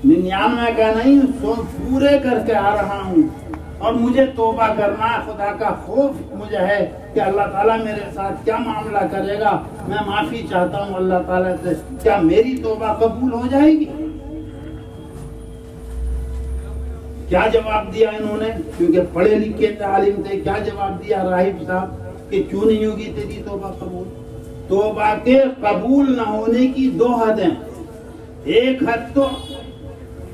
99 کا نہیں، 100 پورے کر کے آ رہا ہوں، اور مجھے توبہ کرنا ہے، خدا کا خوف مجھے ہے کہ اللہ تعالیٰ میرے ساتھ کیا معاملہ کرے گا، میں معافی چاہتا ہوں اللہ تعالیٰ سے، کیا میری توبہ قبول ہو جائے گی؟ کیا جواب دیا انہوں نے؟ کیونکہ پڑھے لکھے تھے، عالم تھے، کیا جواب دیا راہب صاحب کہ کیوں نہیں ہوگی تیری توبہ قبول؟ توبہ کے قبول نہ ہونے کی 2 حدیں، ایک حد تو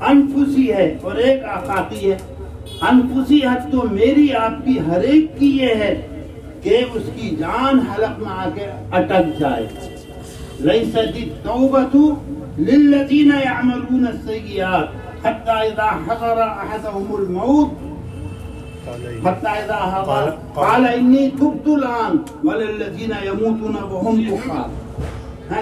انفسی ہے اور ایک آفاقی ہے۔ انفسی حد تو میری آپ کی ہر ایک کی یہ ہے کہ اس کی جان حلق میں آ کے اٹک جائے۔ لیست التوبة للذین یعملون السیئات حتی اذا حضر احدهم الموت قال انی تبت الآن وللذین یموتون وهم کفار۔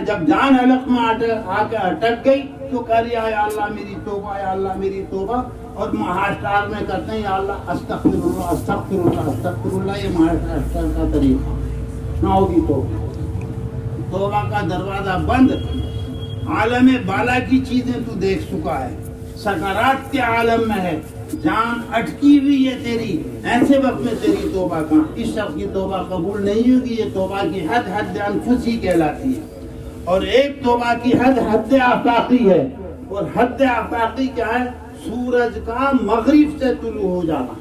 جب جان حلق میں آ کے اٹک گئی تو کہہ رہا یا اللہ میری توبہ، یا اللہ میری توبہ، اور مہاشٹار میں کرتے ہیں یا اللہ استغفر اللہ استغفر اللہ استغفر اللہ، یہ مہاشٹار کا طریقہ نہ ہوگی توبہ کا دروازہ بند۔ عالم بالا کی چیزیں تو دیکھ چکا ہے، سکرات کے عالم میں ہے، جان اٹکی ہوئی ہے تیری، ایسے وقت میں تیری توبہ کہاں؟ اس شخص کی توبہ قبول نہیں ہوگی۔ یہ توبہ کی حد انفسی کہلاتی ہے، اور ایک توبہ کی حد آفاقی ہے، اور حد آفاقی کیا ہے؟ سورج کا مغرب سے طلوع ہو جانا۔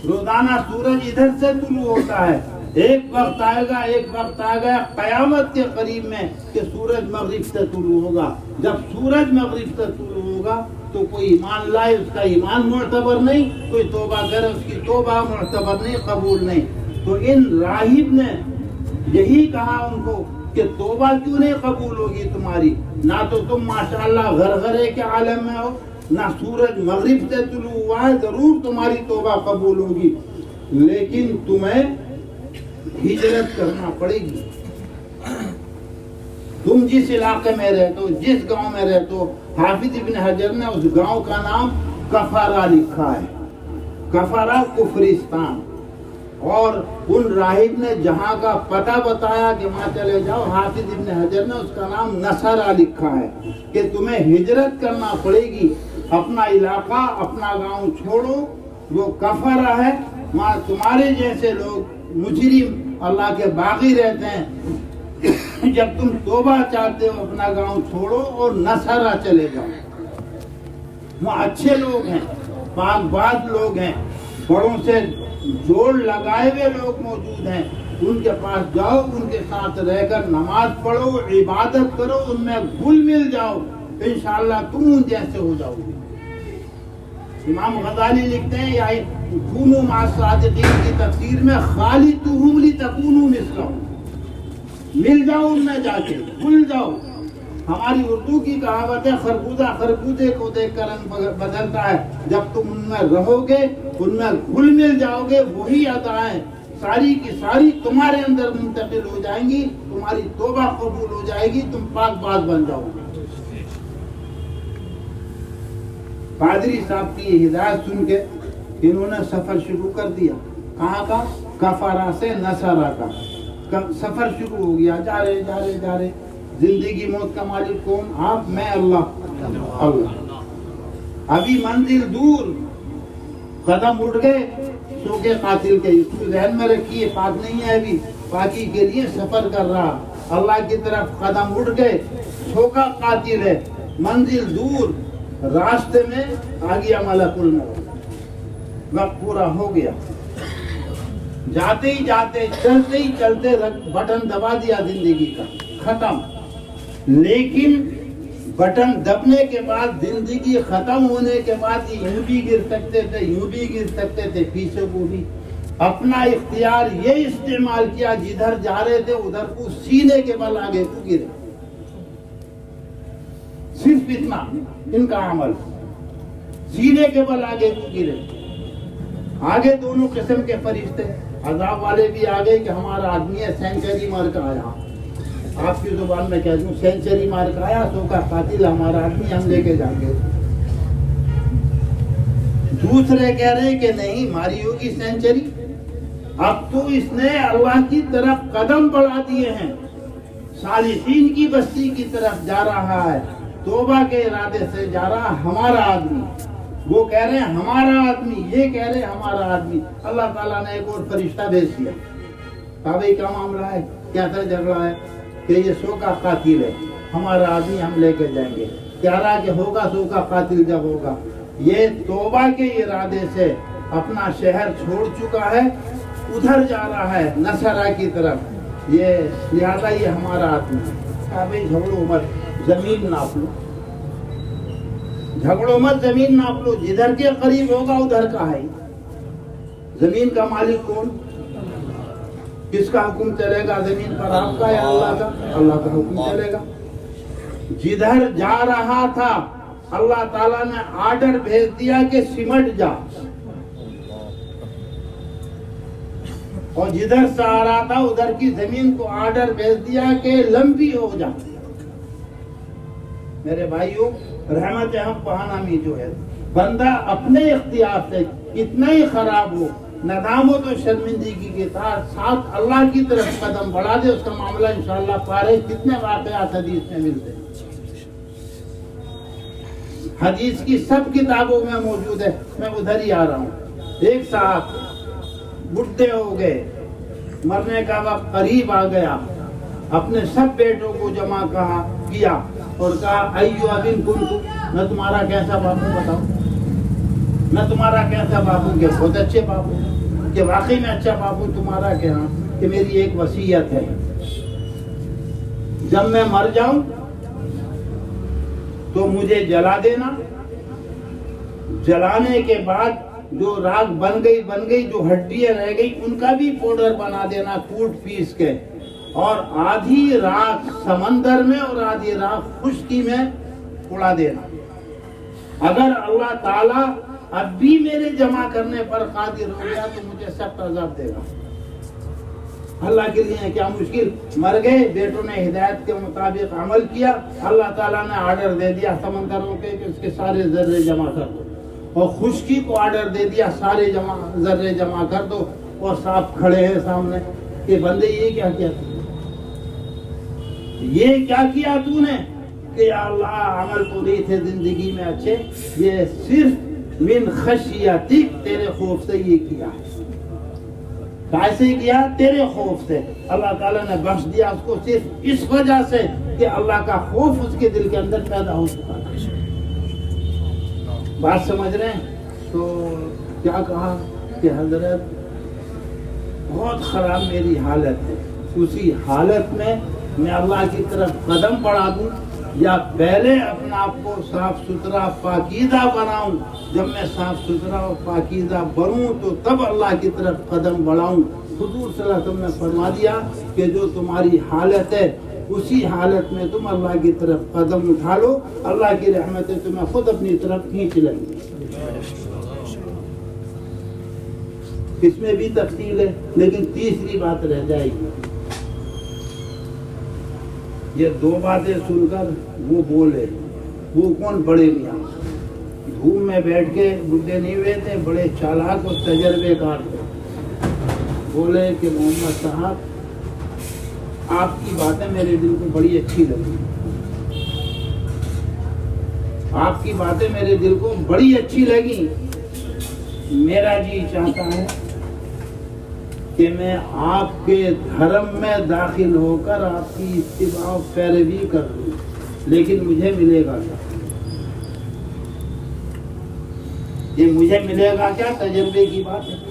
روزانہ سورج ادھر سے طلوع ہوتا ہے، ایک وقت آئے گا، ایک وقت آ گیا قیامت کے قریب میں کہ سورج مغرب سے طلوع ہوگا۔ جب سورج مغرب سے طلوع ہوگا تو کوئی ایمان لائے اس کا ایمان معتبر نہیں، کوئی توبہ کرے اس کی توبہ معتبر نہیں، قبول نہیں۔ تو ان راہب نے یہی کہا ان کو کہ توبہ کیوں نہیں قبول ہوگی تمہاری؟ نہ تو تم ماشاءاللہ غرغرے کے عالم میں ہو، نہ سورج مغرب سے طلوع ہوا ہے، ضرور تمہاری توبہ قبول ہوگی، لیکن تمہیں ہجرت کرنا پڑے گی۔ تم جس علاقے میں رہتے ہو، جس گاؤں میں رہتے ہو، حافظ ابن حجر نے اس گاؤں کا نام کفارہ لکھا ہے، کفارہ کفرستان، اور ان راہب نے جہاں کا پتہ بتایا کہ وہاں چلے جاؤ، حافظ ابن حجر نے اس کا نام نصرہ لکھا ہے کہ تمہیں ہجرت کرنا پڑے گی، اپنا علاقہ اپنا گاؤں چھوڑو، وہ کفارہ ہے، وہاں تمہارے جیسے لوگ مجرم اللہ کے باغی رہتے ہیں۔ جب تم توبہ چاہتے ہو اپنا گاؤں چھوڑو اور نصرہ چلے جاؤ، وہاں اچھے لوگ ہیں، پاک باز لوگ ہیں، بڑوں سے جوڑ لگائے ہوئے لوگ موجود ہیں، ان کے پاس جاؤ، ان کے ساتھ رہ کر نماز پڑھو، عبادت کرو، ان میں گھل مل جاؤ، انشاءاللہ تم ان جیسے ہو جاؤ گے۔ امام غزالی لکھتے ہیں یا کونوا مع الصادقین کی تفسیر میں خالطوہم لتکونوا مثلہم، مل جاؤ ان میں جا کے، گھل جاؤ۔ ہماری اردو کی کہاوت ہے خربوزہ خربوزے کو دیکھ کر رنگ بدلتا ہے، جب تم ان میں رہو گے، ان میں گھل مل جاؤ گے، وہی ادائیں ساری کی ساری تمہارے اندر منتقل ہو جائیں گی، تمہاری توبہ قبول ہو جائے گی، تم پاک باز بن جاؤ گے۔ پادری صاحب کی یہ ہدایت سن کے انہوں نے سفر شروع کر دیا، کہاں کا؟ کفارہ سے نصرہ کا۔ سفر شروع ہو گیا، جا رہے زندگی موت کا مالک کون؟ آپ، میں، اللہ۔ ابھی منزل دور، قدم اٹھ گئے، سو کے قاتل کے، اس کو ذہن میں رکھیے، پاک نہیں ہے ابھی، پاکی کے لیے سفر کر رہا، اللہ کی طرف قدم اٹھ گئے، سو کا قاتل ہے، منزل دور، راستے میں آ گیا ملک الموت، وقت پورا ہو گیا، جاتے ہی جاتے، چلتے ہی چلتے بٹن دبا دیا زندگی کا، ختم۔ لیکن بٹن دبنے کے بعد، زندگی ختم ہونے کے بعد یوں بھی گر سکتے تھے، یوں بھی گر سکتے تھے، پیچھے کو بھی اپنا اختیار یہ استعمال کیا، جدھر جا رہے تھے ادھر کو سینے کے بل آگے کو گرے، صرف اتنا ان کا عمل، سینے کے بل آگے کو گرے۔ آگے دونوں قسم کے فرشتے، عذاب والے بھی آگئے کہ ہمارا آدمی ہے، سینچری مار کا آیا، آپ کی زبان میں کہہ دوں، سینچری مار کا آیا، سو کا قاتل ہمارا آدمی، ہم لے کے جائیں گے۔ دوسرے کہہ رہے ہیں کہ نہیں، ماری ہوگی سینچری، اب تو اس نے اللہ کی طرف قدم بڑھا دیے ہیں، صالحین کی بستی کی طرف جا رہا ہے، توبہ کے ارادے سے جا رہا، ہمارا آدمی۔ وہ کہہ رہے ہیں ہمارا آدمی، یہ کہہ رہے ہیں ہمارا آدمی۔ اللہ تعالیٰ نے ایک اور فرشتہ بھیج دیا، کہا بھائی کیا معاملہ ہے، کیا تھا جھگڑا ہے، کہ یہ سو کا قاتل ہے، ہمارا آدمی، ہم لے کے جائیں گے۔ کہہ رہا کہ ہوگا سو کا قاتل جب ہوگا، یہ توبہ کے ارادے سے اپنا شہر چھوڑ چکا ہے، ادھر جا رہا ہے نصرہ کی طرف، یہ لہذا یہ ہمارا آدمی ہے۔ کہا بھائی جھگڑو مت، زمین ناپ لو، جھگڑو مت، زمین ناپ لو، جدھر کے قریب ہوگا ادھر کا ہے۔ زمین کا مالک کون؟ کس کا حکم چلے گا زمین پر، آپ کا یا اللہ کا؟ اللہ کا حکم چلے گا۔ جدھر جا رہا تھا اللہ تعالیٰ نے آرڈر بھیج دیا کہ سمٹ جا، اور جدھر سے آ رہا تھا ادھر کی زمین کو آرڈر بھیج دیا کہ لمبی ہو جا۔ میرے بھائیوں، رحمت ہم پہنامی جو ہے، بندہ اپنے اختیار سے کتنا ہی خراب ہو، ندامت و شرمندگی کے ساتھ اللہ کی طرف قدم بڑھا دے، اس کا معاملہ انشاءاللہ پارے کتنے واقعات حدیث میں ملتے ہیں، حدیث کی سب کتابوں میں موجود ہے۔ میں ادھر ہی آ رہا ہوں، ایک صاحب بڈھے ہو گئے، مرنے کا وقت قریب آ گیا، اپنے سب بیٹوں کو جمع کیا اور کہا ایو ابن کنتم، میں تمہارا کیسا باپو بتاؤ، میں تمہارا کیسا باپو، کہ بہت اچھے باپو، کہ واقعی میں اچھا باپو تمہارا، کہنا کہ میری ایک وصیت ہے، جب میں مر جاؤں تو مجھے جلا دینا، جلانے کے بعد جو راکھ بن گئی، جو ہڈیاں رہ گئی ان کا بھی پاؤڈر بنا دینا کوٹ پیس کے، اور آدھی راکھ سمندر میں اور آدھی راکھ خشکی میں اڑا دینا۔ اگر اللہ تعالیٰ اب بھی میرے جمع کرنے پر قادر ہو گیا تو مجھے سخت عذاب دے گا۔ اللہ کے لیے کیا مشکل، مر گئے، بیٹوں نے ہدایت کے مطابق عمل کیا، اللہ تعالیٰ نے آرڈر دے دیا سمندروں کے کہ اس کے سارے ذرے جمع کر دو، اور خشکی کو آرڈر دے دیا سارے ذرے جمع کر دو، اور صاحب کھڑے ہیں سامنے کہ بندے یہ کیا کیا تو، یہ کیا کیا تو نے، کہ یا اللہ عمل تو نہیں تھے زندگی میں اچھے، یہ صرف من خشیتک، تیرے خوف سے یہ کیا ہے۔ کیسے کیا؟ تیرے خوف سے۔ اللہ تعالیٰ نے بخش دیا اس کو صرف اس وجہ سے کہ اللہ کا خوف اس کے دل کے اندر پیدا ہو چکا تھا۔ بات سمجھ رہے ہیں؟ تو کیا کہا کہ حضرت بہت خراب میری حالت ہے، اسی حالت میں میں اللہ کی طرف قدم بڑھا دوں یا پہلے اپنا آپ کو صاف ستھرا پاکیزہ بناؤں، جب میں صاف ستھرا اور پاکیزہ بنوں تو تب اللہ کی طرف قدم بڑھاؤں۔ حضور صلی اللہ علیہ وسلم نے فرما دیا کہ جو تمہاری حالت ہے اسی حالت میں تم اللہ کی طرف قدم اٹھا لو، اللہ کی رحمتیں تمہیں خود اپنی طرف کھینچ لیں گی۔ اس میں بھی تفصیل ہے، لیکن تیسری بات رہ جائے گی۔ یہ دو باتیں سن کر وہ بولے، وہ کون؟ بڑے میاں، دھوپ میں بیٹھ کے، بڈھے نہیں ہوئے تھے، بڑے چالاک اور تجربے کار تھے، بولے کہ محمد صاحب آپ کی باتیں میرے دل کو بڑی اچھی لگی، آپ کی باتیں میرے دل کو بڑی اچھی لگی۔ میرا جی چاہتا ہے کہ میں آپ کے دھرم میں داخل ہو کر آپ کی اتباع و پیروی کر لوں، لیکن مجھے ملے گا کیا؟ یہ مجھے ملے گا کیا؟ تجربے کی بات ہے۔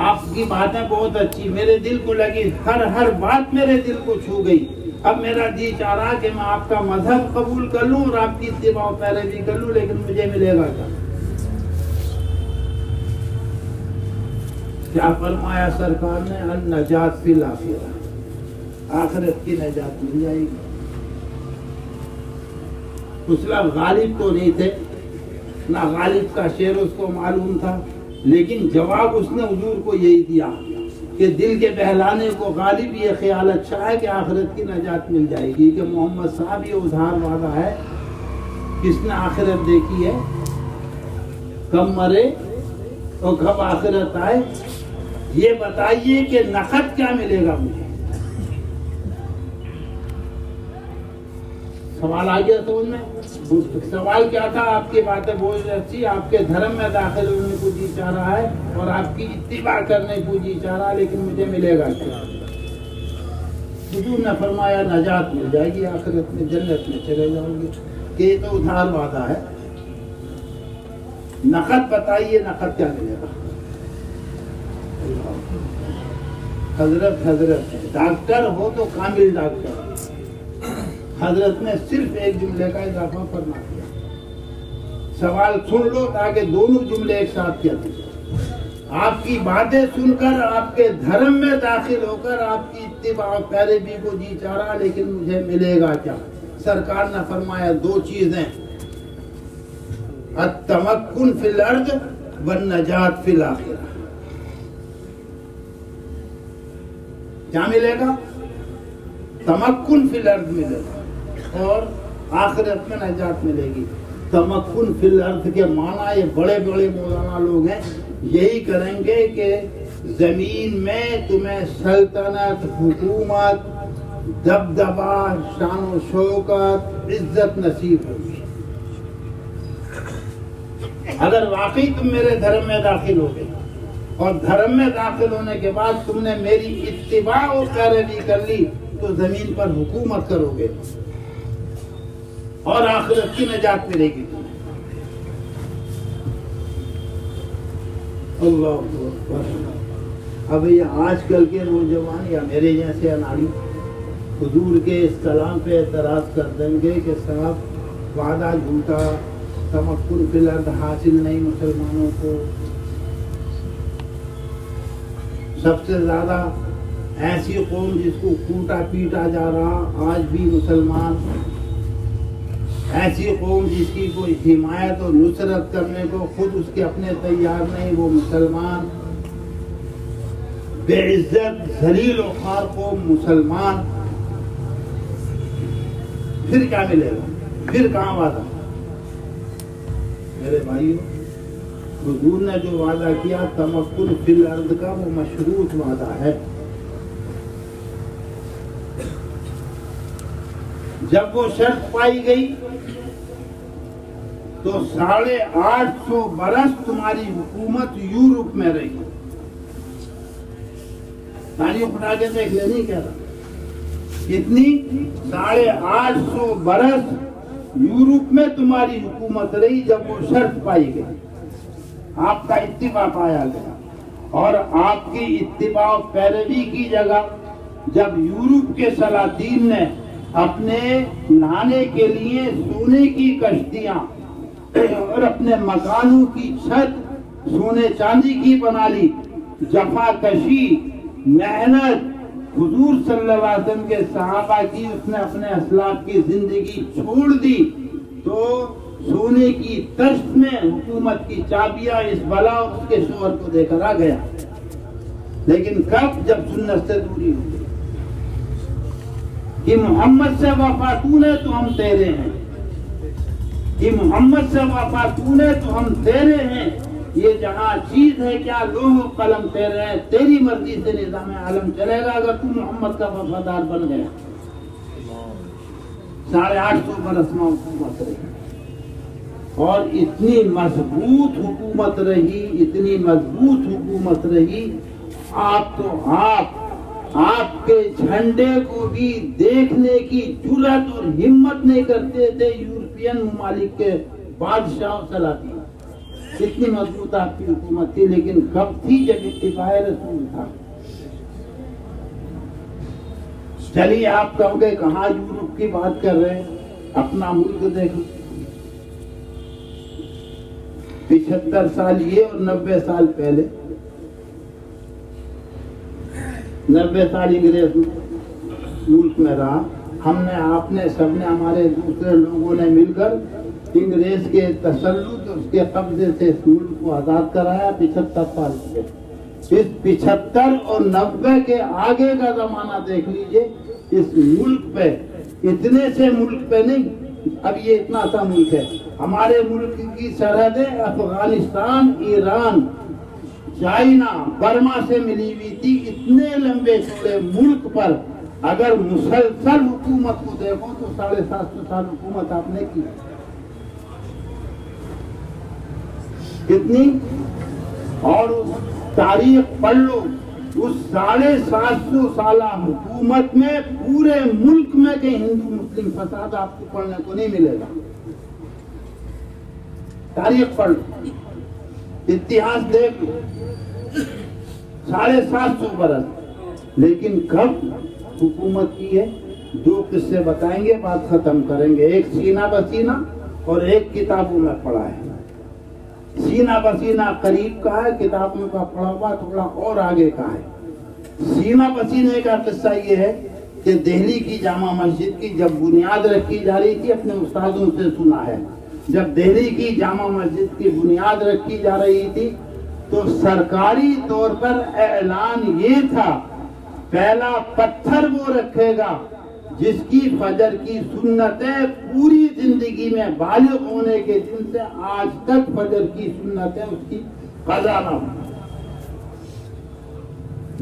آپ کی باتیں بہت اچھی میرے دل کو لگی، ہر بات میرے دل کو چھو گئی۔ اب میرا جی چاہ رہا کہ میں آپ کا مذہب قبول کر لوں اور آپ کی اتباع و پیروی کر لوں، لیکن مجھے ملے گا کیا؟ کیا فرمایا سرکار نے؟ النجات فی الآخرہ، آخرت کی نجات مل جائے گی۔ مسلم غالب تو نہیں تھے، نہ غالب کا شعر اس کو معلوم تھا، لیکن جواب اس نے حضور کو یہی دیا کہ دل کے بہلانے کو غالب یہ خیال اچھا ہے کہ آخرت کی نجات مل جائے گی، کہ محمد صاحب یہ ادھار وعدہ ہے، کس نے آخرت دیکھی ہے؟ کب مرے اور کب آخرت آئے؟ یہ بتائیے کہ نقد کیا ملے گا مجھے؟ سوال آ گیا سمجھ میں؟ سوال کیا تھا؟ آپ کی باتیں بہت اچھی، آپ کے دھرم میں داخل ہونے کو جی چاہ رہا ہے اور آپ کی اتباع کرنے کو جی چاہ رہا ہے، لیکن مجھے ملے گا کیا؟ حضور نے فرمایا نجات مل جائے گی، آخرت میں جنت میں چلے جاؤ گے، کہ یہ تو ادھار وعدہ ہے۔ نقد بتائیے، نقد کیا ملے گا؟ حضرت ڈاکٹر ہو تو کامل ڈاکٹر، حضرت نے صرف ایک جملے کا اضافہ فرما دیا۔ سوال سن لو تاکہ دونوں جملے ایک ساتھ کہتے ہیں۔ آپ کی باتیں سن کر آپ کے دھرم میں داخل ہو کر آپ کی اتباع و پیروی کو جی چاہ رہا، لیکن مجھے ملے گا کیا؟ سرکار نے فرمایا دو چیزیں، التمکن فی الارض والنجات فی الآخرہ۔ کیا ملے گا؟ تمکن فی الارض ملے گا اور آخرت میں نجات ملے گی۔ تمکن فی الارض کے معنی یہ بڑے بڑے مولانا لوگ ہیں یہی کریں گے کہ زمین میں تمہیں سلطنت، حکومت، دبدبہ، شان و شوکت، عزت نصیب ہوگی۔ اگر واقعی تم میرے دھرم میں داخل ہو گئے اور دھرم میں داخل ہونے کے بعد تم نے میری اتباع و پیروی کر لی تو زمین پر حکومت کرو گے اور آخرت کی نجات ملے گی تمہیں۔ اللہ اکبر۔ اب یہ آج کل کے نوجوان یا میرے جیسے اناڑی حضور کے اس کلام پہ اعتراض کر دیں گے کہ صاحب وعدہ جھوٹا، تمکن فی الارض حاصل نہیں مسلمانوں کو۔ سب سے زیادہ ایسی قوم جس کو کوٹا پیٹا جا رہا آج بھی مسلمان، ایسی قوم جس کی کوئی حمایت اور نصرت کرنے کو خود اس کے اپنے تیار نہیں، وہ مسلمان، بے عزت ذلیل و خوار قوم مسلمان۔ پھر کیا ملے گا؟ پھر کہاں وعدہ؟ میرے بھائیو، حضور نے جو وعدہ کیا تمکن فی الارض کا، وہ مشروط وعدہ ہے۔ جب وہ شرط پائی گئی تو 850 برس تمہاری حکومت یورپ میں رہی۔ تاریخ اٹھا کے دیکھ لے، نہیں کہہ رہا کتنی، 850 برس یورپ میں تمہاری حکومت رہی جب وہ شرط پائی گئی، آپ کا اتباع پایا گیا، اور آپ کی اتباع و پیروی کی جگہ جب یورپ کے سلاطین نے اپنے نہانے کے لیے سونے کی کشتیاں اور اپنے مکانوں کی چھت سونے چاندی کی بنا لی، جفا کشی، محنت حضور صلی اللہ علیہ وسلم کے صحابہ کی، اس نے اپنے اسلاف کی زندگی چھوڑ دی، تو سونے کی تشت میں حکومت کی چابیاں اس بلا اور اس کے شوہر کو دے کر آ گیا۔ لیکن کب؟ جب سنت سے دوری ہوئی کہ محمد سے وفاتون ہے تو ہم تیرے ہیں، کہ محمد سے وفاتون ہے تو ہم تیرے ہیں، یہ جہاں چیز ہے کیا لوح و قلم تیرے ہیں، تیری مرضی سے نظام عالم چلے گا اگر تو محمد کا وفادار بن گیا۔ 850 برس میں حکومت رہی اور اتنی مضبوط حکومت رہی، اتنی مضبوط حکومت رہی، آپ تو آپ کے جھنڈے کو بھی دیکھنے کی جرأت اور ہمت نہیں کرتے تھے یورپین ممالک کے بادشاہ سلاطین۔ اتنی مضبوط آپ کی حکومت تھی، لیکن کب تھی؟ جب اتباع رسول تھا۔ چلیے آپ کہو گے کہاں یورپ کی بات کر رہے ہیں، اپنا ملک دیکھو۔ 75 سال یہ اور 90 سال پہلے، 90 سال انگریز ملک میں رہا۔ ہم نے، آپ نے، سب نے، ہمارے دوسرے لوگوں نے مل کر انگریز کے تسلط، اس کے قبضے سے اس ملک کو آزاد کرایا 75 سال سے۔ اس 75 اور 90 کے آگے کا زمانہ دیکھ لیجئے، اس ملک پہ، اتنے سے ملک پہ نہیں، اب یہ اتنا سا ملک ہے، ہمارے ملک کی سرحدیں افغانستان، ایران، چائنا، برما سے ملی ہوئی تھی۔ اتنے لمبے چوڑے ملک پر اگر مسلسل حکومت کو دیکھو تو 750 سال حکومت آپ نے کی۔ کتنی؟ اور تاریخ پڑھ لو، اس 750 سالہ حکومت میں پورے ملک میں کہیں ہندو مسلم فساد آپ کو پڑھنے کو نہیں ملے گا۔ تاریخ پڑھ لو، اتہاس دیکھ لو، 750 برس۔ لیکن کب حکومت کی ہے؟ 2 قصے بتائیں گے، بات ختم کریں گے۔ ایک سینہ بسینہ اور ایک کتابوں میں پڑھا ہے۔ سینہ بسینہ قریب کا ہے، کتابوں کا پڑھا ہوا تھوڑا اور آگے کا ہے۔ سینہ بسینے کا قصہ یہ ہے کہ دہلی کی جامع مسجد کی جب بنیاد رکھی جا رہی تھی، اپنے استادوں سے سنا ہے، جب دہلی کی جامع مسجد کی بنیاد رکھی جا رہی تھی تو سرکاری طور پر اعلان یہ تھا، پہلا پتھر وہ رکھے گا جس کی فجر کی سنتیں پوری زندگی میں بالغ ہونے کے دن سے آج تک فجر کی سنتیں اس کی قضا نہ ہوئی،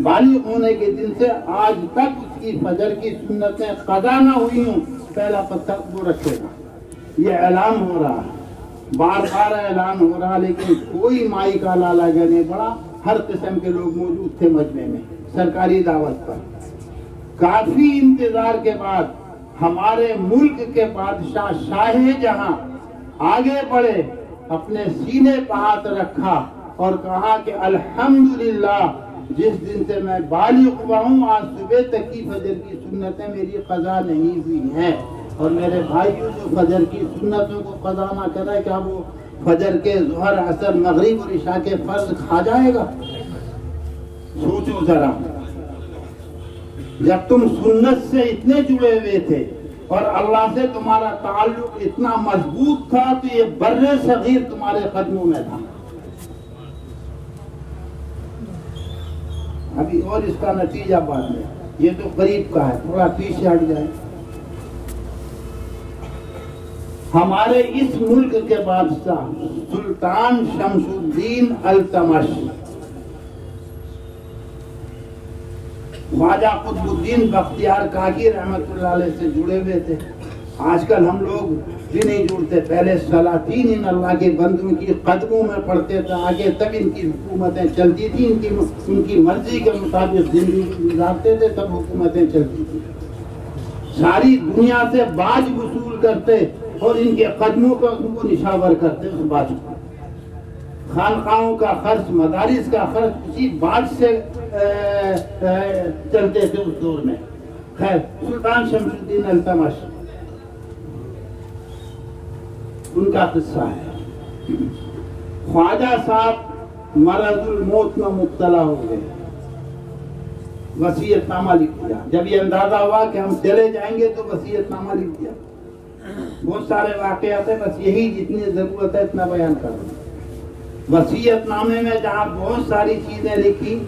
بالغ ہونے کے دن سے آج تک اس کی فجر کی سنتیں قضا نہ ہوئی ہوں، پہلا پتھر وہ رکھے گا۔ یہ اعلان ہو رہا ہے، بار بار اعلان ہو رہا، لیکن کوئی مائی کا لالا نہیں پڑا۔ ہر قسم کے لوگ موجود تھے مجمع میں سرکاری دعوت پر۔ کافی انتظار کے بعد ہمارے ملک کے بادشاہ شاہ جہاں آگے بڑھے، اپنے سینے پہ ہاتھ رکھا اور کہا کہ الحمدللہ، جس دن سے میں بالغ ہوا ہوں آج صبح تک کی فجر کی سنتیں میری قضا نہیں ہوئی ہیں۔ اور میرے بھائیوں، جو فجر کی سنتوں کو قضا نہ کرے، کیا وہ فجر کے ظہر، عصر، مغرب اور عشاء کے فرض کھا جائے گا؟ سوچو ذرا، جب تم سنت سے اتنے جڑے ہوئے تھے اور اللہ سے تمہارا تعلق اتنا مضبوط تھا تو یہ بر صغیر تمہارے قدموں میں تھا۔ ابھی اور اس کا نتیجہ بعد میں، یہ تو قریب کا ہے، تھوڑا پیچھے ہٹ جائے۔ ہمارے اس ملک کے بادشاہ سلطان شمس الدین التمش، خواجہ قطب الدین بختیار کاکی رحمت اللہ علیہ سے جڑے ہوئے تھے۔ آج کل ہم لوگ بھی نہیں جڑتے، پہلے سلاطین ان اللہ کے بندوں کی قدموں میں پڑتے تھے، آگے تک ان کی حکومتیں چلتی تھیں، ان کی مرضی کے مطابق زندگی گزارتے تھے، تب حکومتیں چلتی تھیں۔ ساری دنیا سے باج وصول کرتے اور ان کے قدموں پر ان کو نشاور کرتے اس باج کو۔ خانقاہوں کا خرچ، مدارس کا خرچ اسی باج سے چلتے تھے اس دور میں۔ خیر، سلطان شمس الدین التمش، ان کا قصہ ہے۔ خواجہ صاحب مرض الموت میں مبتلا ہو گئے، وصیت نامہ لکھ دیا۔ جب یہ اندازہ ہوا کہ ہم چلے جائیں گے تو وصیت نامہ لکھ دیا۔ بہت سارے واقعات ہیں، بس یہی جتنی ضرورت ہے اتنا بیان کر رہا ہوں۔ وصیت نامے میں جہاں بہت ساری چیزیں لکھی،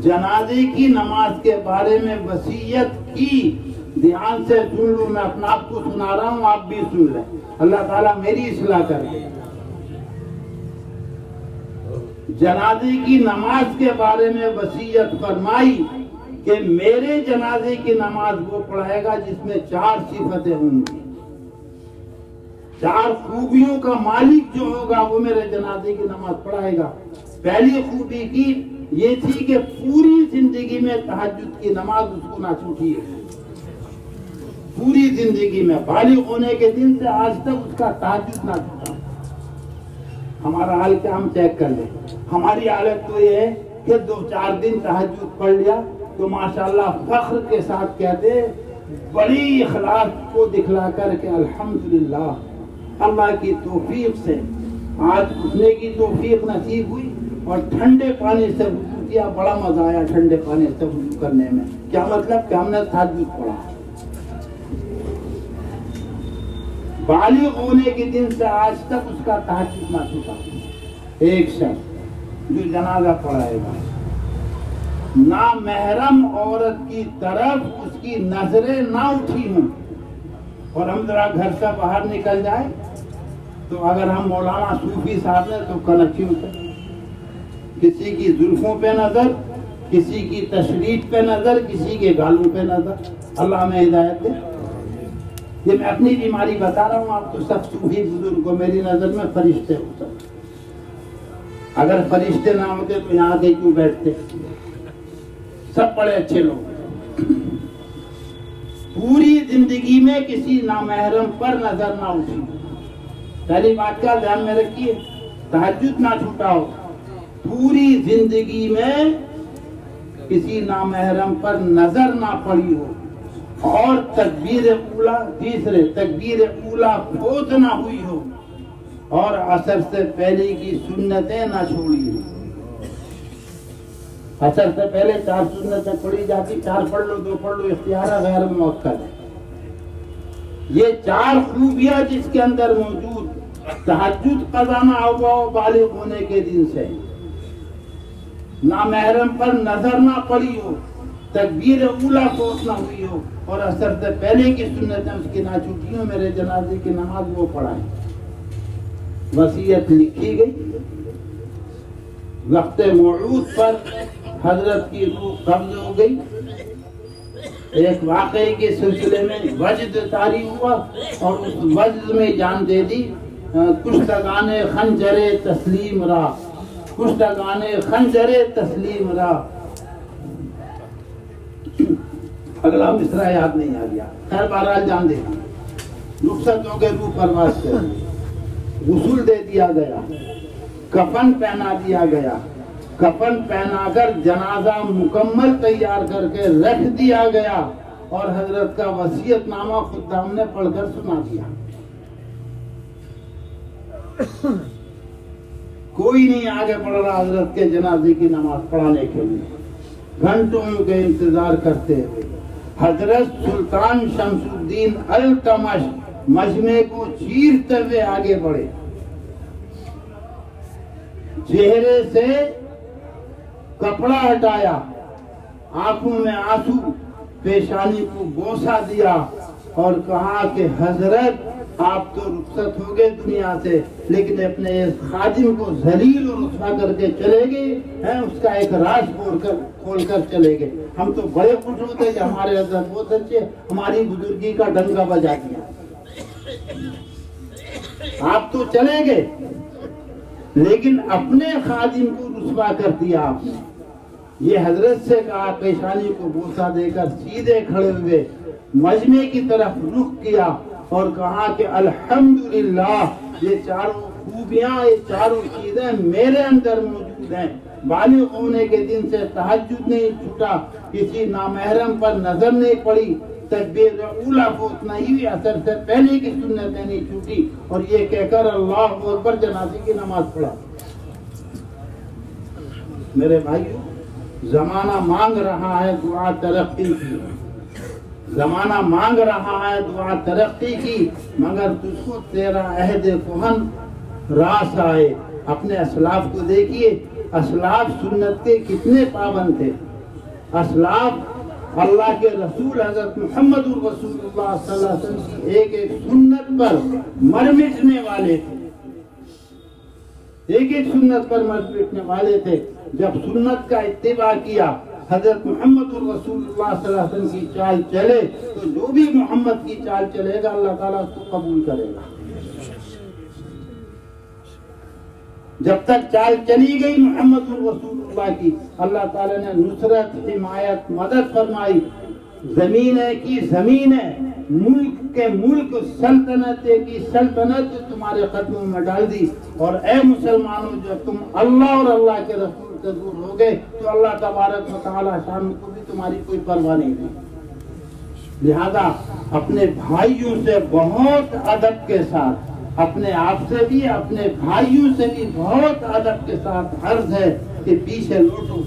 جنازے کی نماز کے بارے میں وصیت کی، دھیان سے سن لو، میں اپنا آپ کو سنا رہا ہوں، آپ بھی سن لیں، اللہ تعالیٰ میری اصلاح کر دے۔ جنازے کی نماز کے بارے میں وصیت فرمائی کہ میرے جنازے کی نماز وہ پڑھائے گا جس میں 4 صفتیں ہوں گی، 4 خوبیوں کا مالک جو ہوگا وہ میرے جنازے کی نماز پڑھائے گا۔ پہلی خوبی کی یہ تھی کہ پوری زندگی میں تہجد کی نماز اس کو نہ چھوٹی ہے، پوری زندگی میں بالغ ہونے کے دن سے آج تک اس کا تہجد نہ چھوٹا۔ ہمارا حال کیا ہم چیک کر لیں، ہماری حالت تو یہ ہے کہ 2-4 دن تہجد پڑھ لیا تو ماشاءاللہ فخر کے ساتھ کہتے بڑی اخلاص کو دکھلا کر کے الحمدللہ اللہ کی توفیق سے آج اٹھنے کی توفیق نصیب ہوئی اور ٹھنڈے پانی سے وضو کیا، بڑا مزہ آیا ٹھنڈے پانی سے وضو کرنے میں۔ کیا مطلب کہ ہم نے تہجد پڑھا۔ بالغ ہونے کے دن سے آج تک اس کا تہجد نہ چھوٹا۔ ایک شخص جو جنازہ پڑھائے گا، نامحرم عورت کی طرف اس کی نظریں نہ اٹھی ہوں، اور ہم ذرا گھر سے باہر نکل جائیں تو اگر ہم مولانا صوفی صاحب نے تو کنکھی اتر، کسی کی زلفوں پہ نظر، کسی کی تشریف پہ نظر، کسی کے گالوں پہ نظر۔ اللہ میں ہدایت دے۔ یہ میں اپنی بیماری بتا رہا ہوں، آپ تو سب صوفی بزرگ کو میری نظر میں فرشتے ہوتے، اگر فرشتے نہ ہوتے تو یہاں کے کیوں بیٹھتے؟ سب بڑے اچھے لوگ۔ پوری زندگی میں کسی نامحرم پر نظر نہ اٹھی۔ پہلی بات کا دھیان میں رکھیے، تہجد نہ چھوٹا ہو۔ پوری زندگی میں کسی نامحرم پر نظر نہ پڑی ہو، اور تکبیر اولا، تیسرے تکبیر اولا فوت نہ ہوئی ہو، اور عصر سے پہلے کی سنتیں نہ چھوڑی ہو۔ عصر سے پہلے 4 سنتیں پڑھی جاتی، 4 پڑھ لو 2 پڑھ لو، اختیار غیر موقت ہے۔ یہ 4 خوبیاں جس کے اندر موجود، تہجد قضا نہ ہوا ہو بالغ ہونے کے دن سے، نامحرم پر نظر نہ پڑی ہو، تکبیر اولا فوت نہ ہوئی ہو، اور عصر سے پہلے کی سنتیں اس کی نہ چھوٹی ہوں، میرے جنازے کی نماز وہ پڑھائیں۔ وصیت لکھی گئی، وقت موعود پر حضرت کی روح قبض ہو گئی۔ ایک واقعے کے سلسلے میں وجد طاری ہوا اور اس وجد میں جان دے دی۔ کشتگان خنجر تسلیم را، کشتگان خنجر تسلیم را۔ اگلا مصرع یاد نہیں آ گیا، خیر بہرحال جان دے دی۔ رخصت ہو کے روح پرواز کر دی، غسل دے دیا گیا، کفن پہنا دیا گیا، کفن پہنا کر جنازہ مکمل تیار کر کے رکھ دیا گیا، اور حضرت کا وصیت نامہ خدام نے پڑھ کر سنا دیا۔ کوئی نہیں آگے بڑھ رہا حضرت کے جنازے کی نماز پڑھانے کے لیے، گھنٹوں کے انتظار کرتے ہوئے حضرت سلطان شمس الدین التمش مجمع کو چیرتے ہوئے آگے بڑھے، چہرے سے کپڑا ہٹایا، آنکھوں میں آنسو، پیشانی کو بوسہ دیا، اور کہا کہ حضرت آپ تو رخصت ہو گئے دنیا سے، لیکن اپنے اس خادم کو ذلیل اور رسوا کر کے چلے گئے ہیں، اس کا ایک راز کھول کر چلے گئے۔ ہم تو بڑے خوش ہوتے کہ ہمارے حضرت بہت اچھے، ہماری بزرگی کا ڈنگا بجا دیا۔ آپ تو چلے گئے لیکن اپنے خادم کو رسوا کر دیا آپ نے۔ یہ حضرت سے کہا، پیشانی کو بوسہ دے کر سیدھے کھڑے ہوئے مجمع کی طرف رخ کیا اور کہا کہ الحمدللہ، یہ 4 خوبیاں، یہ 4 چیزیں میرے اندر موجود ہیں۔ بالغ ہونے کے دن سے تہجد نہیں چھوٹا، کسی نامحرم پر نظر نہیں پڑی، تکبیر اولا فوت نہیں ہوئی، عصر سے پہلے کی سنتیں نہیں چھوٹی، اور یہ کہہ کر اللہ اکبر جنازے کی نماز پڑھا۔ میرے بھائیو، زمانہ مانگ رہا ہے دعا ترقی کی، زمانہ مانگ رہا ہے دعا ترقی کی، مگر تجھ کو تیرا عہد کہن راس آئے۔ اپنے اسلاف کو دیکھیے، اسلاف سنت کے کتنے پابند تھے۔ اسلاف اللہ کے رسول حضرت محمد رسول اللہ صلی اللہ علیہ وسلم کی ایک ایک سنت پر مر مٹنے والے تھے۔ ایک ایک سنت پر مر پیٹنے والے تھے. جب سنت کا اتباع کیا، حضرت محمد الرسول اللہ صلی اللہ علیہ وسلم کی چال چلے، تو جو بھی محمد کی چال چلے گا اللہ تعالیٰ اس کو قبول کرے گا. جب تک چال چلی گئی محمد الرسول اللہ کی، اللہ تعالیٰ نے نصرت، حمایت، مدد فرمائی. زمین کی زمین ہے، ملک کے ملک، سلطنت کی سلطنت تمہارے قدموں میں ڈال دی. اور اے مسلمانوں، جب تم اللہ اور اللہ کے رسول سے دور ہو گئے تو اللہ تبارک و تعالیٰ شان کو بھی تمہاری کوئی پرواہ نہیں تھی. لہذا اپنے بھائیوں سے بہت ادب کے ساتھ، اپنے آپ سے بھی، اپنے بھائیوں سے بھی بہت ادب کے ساتھ عرض ہے کہ پیچھے لوٹو،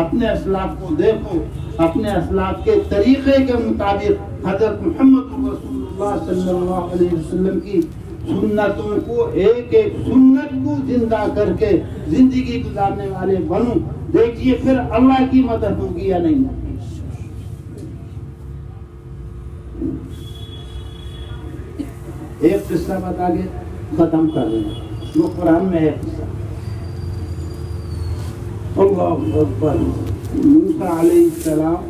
اپنے اسلاف کو دیکھو، اپنے اسلاف کے طریقے کے مطابق حضرت محمد رسول اللہ صلی اللہ علیہ وسلم کی سنتوں کو، ایک ایک سنت کو زندہ کر کے زندگی گزارنے والے بنو. دیکھیے پھر اللہ کی مدد ہوگی یا نہیں. ایک قصہ بتا کے ختم کر رہے ہیں، وہ قرآن میں ہے قصہ. اللہ اکبر. موسیٰ علیہ السلام،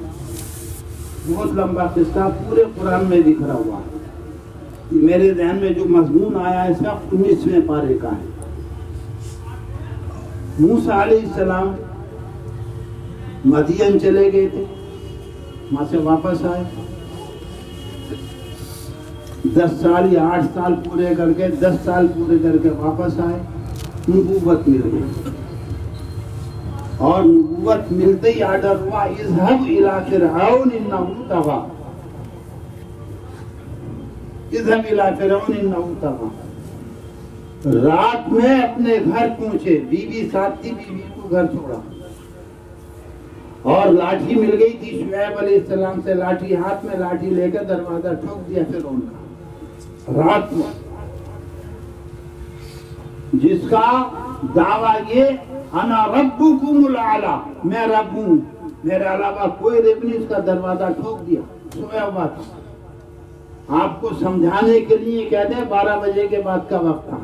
بہت لمبا قصہ، پورے قرآن میں بکھرا ہوا ہے. میرے ذہن میں جو مضمون آیا ہے اس وقت 19ویں پارے کا ہے. موسیٰ علیہ السلام مدین چلے گئے تھے، وہاں سے واپس آئے. 10 سال یا 8 سال پورے کر کے، 10 سال پورے کر کے واپس آئے. نبوت مل گئی، اور نبوت ملتے ہی آرڈر ہوا اذهب الى فرعون انه طغى. اذهب الى فرعون انه طغى. رات میں اپنے گھر پہنچے، بیوی ساتھ تھی، بیوی کو گھر چھوڑا، اور لاٹھی مل گئی تھی شعیب علیہ السلام سے. لاٹھی ہاتھ میں، لاٹھی لے کر دروازہ ٹھوک دیا فرعون کا رات میں، جس کا دعویٰ یہ انا ربکم الاعلی، میں رب ہوں، میرے علاوہ کوئی رب نہیں. اس کا دروازہ ٹھوک دیا، سویا ہوا تھا. آپ کو سمجھانے کے لیے کہتے ہیں 12 بجے کے بعد کا وقت تھا،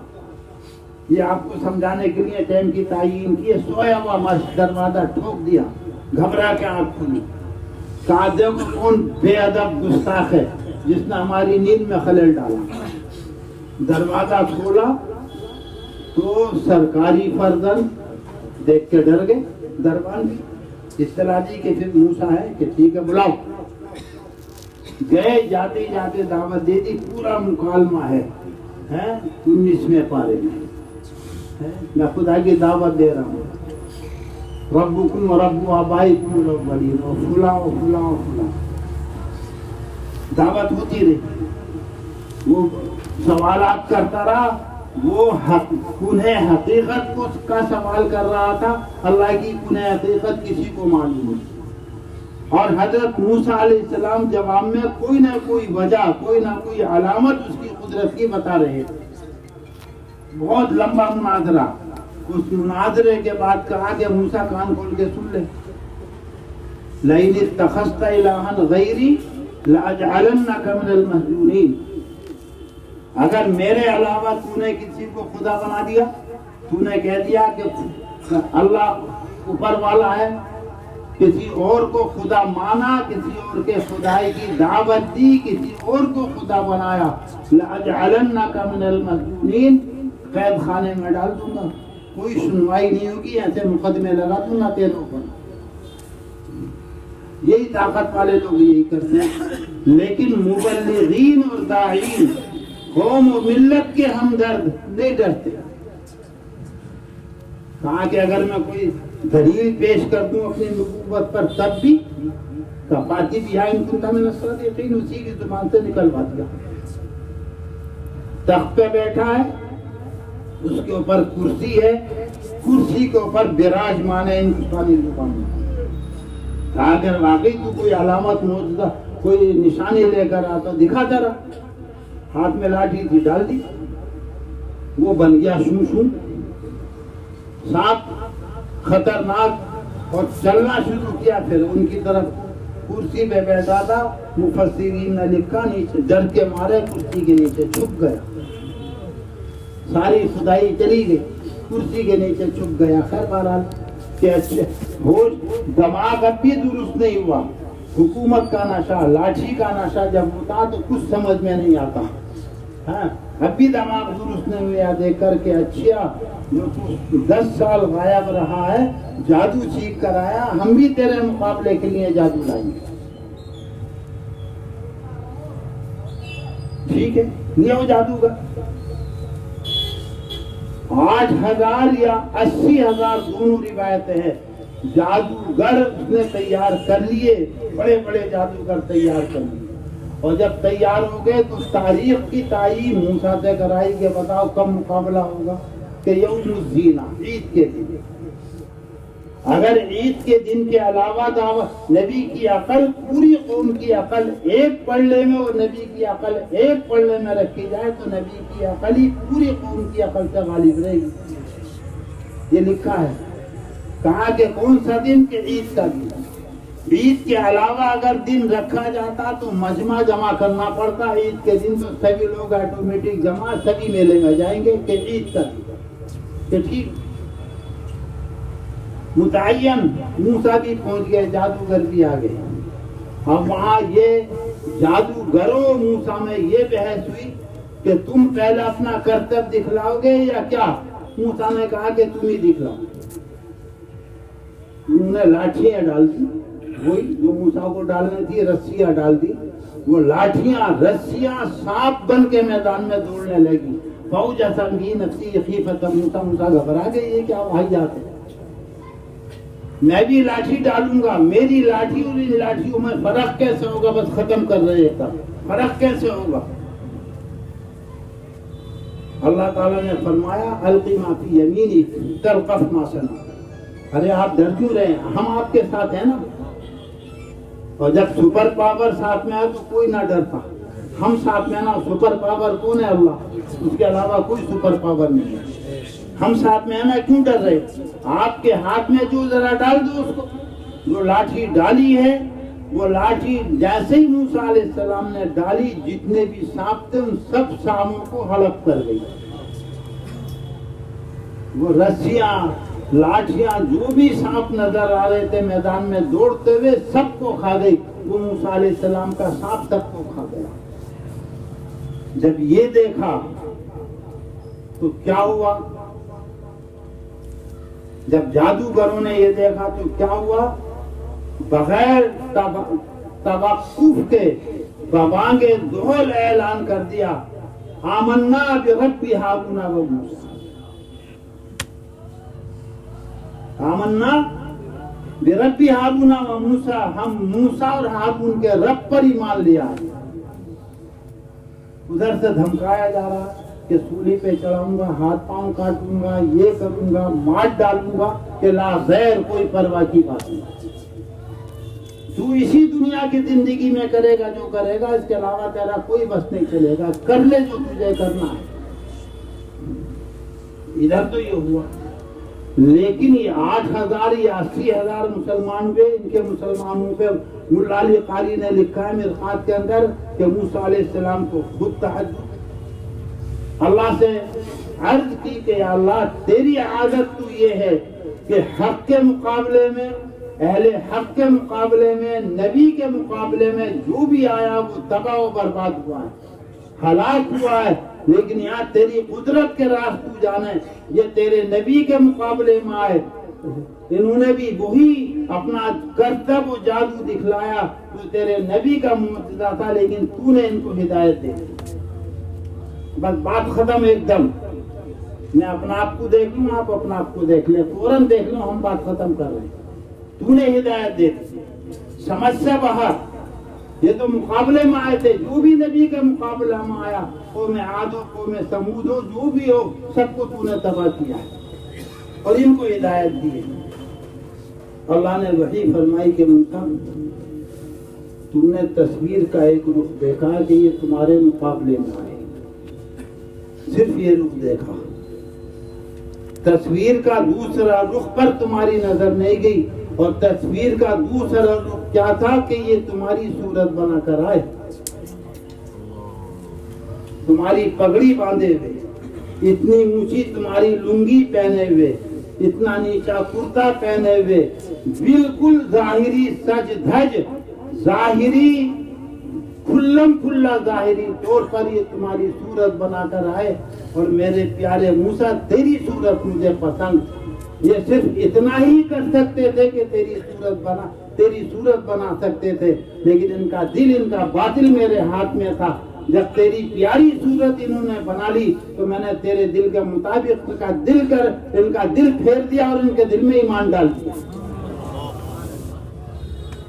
یہ آپ کو سمجھانے کے لیے ٹائم کی تعین کی ہے. سویا ہوا مست، دروازہ ٹھوک دیا. گھبرا کے آنکھ کھلی، کہا دیکھو کون بے ادب گستاخ ہے جس نے ہماری نیند میں خلل ڈالا. دروازہ کھولا تو سرکاری فرزند دیکھ کے ڈر گئے. دربان بھی اطلاع دی کہ پھر موسیٰ ہے کہ ٹھیک ہے بلاؤ. گئے، جاتے جاتے دعوت دے دی. پورا مکالمہ ہے 19ویں پارے میں. میں خدا کی دعوت دے رہا ہوں، ربکم و رب آبائکم الاولین، و فلاں و فلاں و فلاں. دعوت ہوتی رہی، وہ سوالات کرتا رہا. وہ کنہ حقیقت کا سوال کر رہا تھا. اللہ کی کنہ حقیقت کسی کو معلوم نہیں. اور حضرت موسیٰ علیہ السلام جواب میں کوئی نہ کوئی وجہ، کوئی نہ کوئی علامت اس کی قدرت کی بتا رہے تھے. بہت لمبا مناظرہ. اس مناظرے کے بعد کہا کہ موسیٰ کان کھول کے سن لے، لئن اتخذت الہا غیری لاجعلنک من المسجونین. اگر میرے علاوہ تو نے کسی کو خدا بنا دیا، تو نے کہہ دیا کہ اللہ اوپر والا ہے، کسی اور کو خدا مانا، کسی اور کے خدائی کی دعوت دی، کسی اور کو خدا بنایا، لَأَجْعَلَنَّكَ مِنَ الْمَسْجُونِينَ، قید خانے میں ڈال دوں گا، کوئی سنوائی نہیں ہوگی، ایسے مقدمے لگا دوں گا تیرے اوپر. یہی طاقت والے لوگ یہی کرتے ہیں. لیکن مبلغین اور داعین، قوم و ملت کے ہمدرد نہیں ڈرتے. کہا کہ اگر میں کوئی دلیل پیش کر دوں اپنی نبوت پر تب بھی، کفاتی بہا ان کنت من الصادقین، اسی کی زبان سے نکلوا دیا. تخت پہ بیٹھا ہے، اس کے اوپر کرسی ہے، کرسی کے اوپر براجمان ہے ہندوستانی زبان میں. کہا اگر واقعی تو کوئی علامت موجودہ، کوئی نشانی لے کر آتا دکھا ذرا. ہاتھ میں لاٹھی تھی، ڈال دی، وہ بن گیا شوں شوں سانپ، خطرناک، اور چلنا شروع کیا. پھر ان کی طرف کرسی پہ بیٹھا تھا، مفسرین نے لکھا نیچے ڈر کے مارے کرسی کے نیچے چھپ گیا. ساری خدائی چلی گئی. کرسی کے نیچے چھپ گیا. خیر بہرحال کہ اچھے ہوش دماغ اب بھی درست نہیں ہوا. حکومت کا نشہ, لاٹھی کا نشہ جب ہوتا تو کچھ سمجھ میں نہیں آتا. ہاں اب بھی دماغ درست نہیں ہوا. دیکھ کر کے اچھا جو 10 سال غائب رہا ہے جادو سیکھ کر آیا, ہم بھی تیرے مقابلے کے لیے جادو لائیں گے. ٹھیک ہے, یہ وہ جادوگر 8,000 یا 80,000 دونوں روایتیں ہیں. جادوگر اس نے تیار کر لیے, بڑے بڑے جادوگر تیار کر لیے. اور جب تیار ہو گئے تو تاریخ کی تعیین موسیٰ سے کرائی کہ بتاؤ کب مقابلہ ہوگا. کہ یوم الزینہ, عید کے دن. اگر عید کے دن کے علاوہ دعوت نبی کی عقل, پوری قوم کی عقل ایک پلڑے میں اور نبی کی عقل ایک پلڑے میں رکھی جائے تو نبی کی عقل ہی پوری قوم کی عقل سے غالب رہے گی. یہ لکھا ہے. کہا کہ کون سا دن؟ کہ عید کا دن. عید کے علاوہ اگر دن رکھا جاتا تو مجمع جمع کرنا پڑتا. عید کے دن تو سبھی لوگ آٹومیٹک جمع, سبھی میلے میں جائیں گے کہ عید کا دن. کہ ٹھیک متعین. موسیٰ بھی پہنچ گئے, جادوگر بھی آ گئے. اب وہاں یہ جادوگروں موسیٰ میں یہ بحث ہوئی کہ تم پہلے اپنا کرتب دکھلاؤ گے یا کیا؟ موسیٰ نے کہا کہ تم ہی دکھلاؤ. انہوں نے لاٹھیاں ڈال دی, وہی جو موسیٰ کو ڈالنے تھی, رسیاں ڈال دی. وہ لاٹھیاں رسیاں سانپ بن کے میدان میں دوڑنے لگی. فَأَوْجَسَ فِي نَفْسِهِ خِيفَةً موسیٰ. موسیٰ گھبرا گئے, یہ کیا واقعات ہے؟ میں بھی لاٹھی ڈالوں گا, میری لاٹھی اور ان لاٹھیوں میں فرق کیسے ہوگا؟ بس ختم کر رہے تھا, فرق کیسے ہوگا؟ اللہ تعالیٰ نے فرمایا القی ما فی یمینک تلقف ما صنعوا. ارے آپ ڈر کیوں رہے ہیں؟ ہم آپ کے ساتھ ہیں نا. اور جب سپر پاور ساتھ میں آئے تو کوئی نہ ڈرتا. ہم ساتھ میں نا. سپر پاور کون ہے؟ اللہ. اس کے علاوہ کوئی سپر پاور نہیں ہے. ہم ساتھ میں ہیں نا, کیوں ڈر رہے؟ آپ کے ہاتھ میں جو ذرا ڈال دو اس کو. جو لاٹھی ڈالی ہے وہ لاٹھی جیسے ہی موسیٰ علیہ السلام نے ڈالی, جتنے بھی سانپ تھے ان سب سانپوں کو ہڑپ کر گئی. وہ رسیاں, لاٹھیاں, جو بھی سانپ نظر آ رہے تھے میدان میں دوڑتے ہوئے, سب کو کھا گئی. وہ موسیٰ علیہ السلام کا سانپ سب کو کھا گیا. جب یہ دیکھا تو کیا ہوا؟ جب جادوگروں نے یہ دیکھا تو کیا ہوا؟ بغیر توقف کے ببانگ دہل اعلان کر دیا آمنا برب ہارون و موسیٰ. آمنا برب ہارون و موسیٰ, ہم موسیٰ اور ہارون کے رب پر ایمان لیا. ادھر سے دھمکایا جا رہا کہ سولی پہ چڑھاؤں گا, ہاتھ پاؤں کاٹوں گا, یہ کروں گا, مار ڈالوں گا. کہ لا غیر, کوئی پرواہ کی بات نہیں. تو اسی دنیا کی زندگی میں کرے گا جو کرے گا, اس کے علاوہ تیرا کوئی بس نہیں چلے گا. کر لے جو تجھے کرنا ہے. ادھر تو یہ ہوا. لیکن یہ 8,000 یا 80,000 مسلمان ہوئے. ان کے مسلمانوں پہ ملا علی قاری نے لکھا ہے مرقات کے اندر کہ موسیٰ علیہ السلام کو خود تہجد اللہ سے عرض کی کہ یا اللہ تیری عادت تو یہ ہے کہ حق کے مقابلے میں, اہل حق کے مقابلے میں, نبی کے مقابلے میں جو بھی آیا وہ تباہ و برباد ہوا ہے, ہلاک ہوا ہے. لیکن یہاں تیری قدرت کے راز تو جانے, یہ تیرے نبی کے مقابلے میں آئے. انہوں نے بھی وہی اپنا کرتب و جادو دکھلایا جو تیرے نبی کا معجزہ تھا, لیکن تو نے ان کو ہدایت دے دی. بس بات ختم ایک دم. میں اپنا آپ کو دیکھ لوں, آپ اپنا آپ کو دیکھ لیں, فوراً دیکھ لوں, ہم بات ختم کر رہے ہیں. تو نے ہدایت دے دی, سمجھ سے باہر. یہ تو مقابلے میں آئے تھے, جو بھی نبی کے مقابلہ میں آیا, قوم عاد ہو, قوم سمود ہو, جو بھی ہو, سب کو تو نے تباہ کیا اور ان کو ہدایت دی. اللہ نے وحی فرمائی کہ موسیٰ تم نے تصویر کا ایک رخ دیکھا کہ یہ تمہارے مقابلے میں آئے, صرف یہ رخ دیکھا. تصویر کا دوسرا رخ پر تمہاری نظر نہیں گئی, اور تصویر کا دوسرا رخ کیا تھا کہ یہ تمہاری صورت بنا کر آئے, تمہاری پگڑی باندھے ہوئے, اتنی اونچی تمہاری لنگی پہنے ہوئے، اتنا نیچا کرتا پہنے ہوئے، بالکل ظاہری سج دھج، ظاہری کھلم کھلا ظاہری طور پر یہ تمہاری صورت بنا کر آئے، اور میرے پیارے موسیٰ تیری صورت مجھے پسند۔ یہ صرف اتنا ہی کر سکتے تھے کہ تیری صورت بنا سکتے تھے، لیکن ان کا دل، ان کا باطل میرے ہاتھ میں تھا۔ جب تیری پیاری صورت انہوں نے بنا لی تو میں نے تیرے دل کے مطابق ان کا دل پھیر دیا اور ان کے دل میں ایمان ڈال دیا۔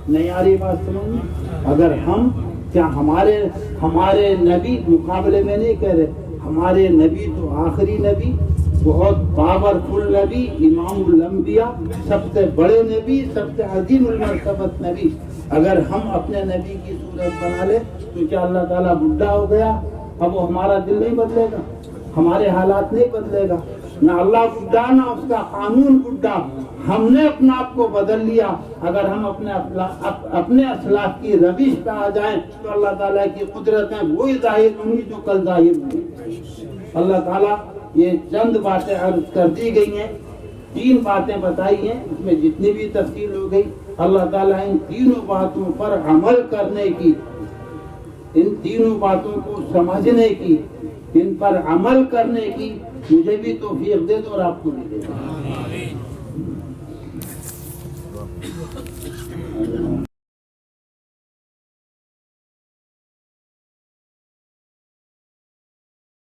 نہیں آ رہی بات سمجھ میں؟ اگر ہم کیا ہمارے نبی مقابلے میں نہیں کہہ رہے، ہمارے نبی تو آخری نبی، بہت پاورفل نبی، امام الانبیاء، سب سے بڑے نبی، سب سے عظیم المرتبت نبی، اگر ہم اپنے نبی کی صورت بنا لیں تو کیا اللہ تعالیٰ بڈھا ہو گیا؟ اب وہ ہمارا دل نہیں بدلے گا، ہمارے حالات نہیں بدلے گا، نہ اللہ بڈھا نہ اس کا قانون بڈھا۔ ہم نے اپنا آپ کو بدل لیا۔ اگر ہم اپنے اسلاف کی روش پہ آ جائیں تو اللہ تعالیٰ کی قدرتیں وہی ظاہر ہوں گی جو کل ظاہر ہوئی۔ اللہ تعالیٰ یہ چند باتیں عرض کر دی گئی ہیں، 3 باتیں بتائی ہیں، اس میں جتنی بھی تفصیل ہو گئی، اللہ تعالیٰ ان تینوں باتوں پر عمل کرنے کی، ان تینوں باتوں کو سمجھنے کی، ان پر عمل کرنے کی مجھے بھی توفیق دے دو اور آپ کو بھی دے دو۔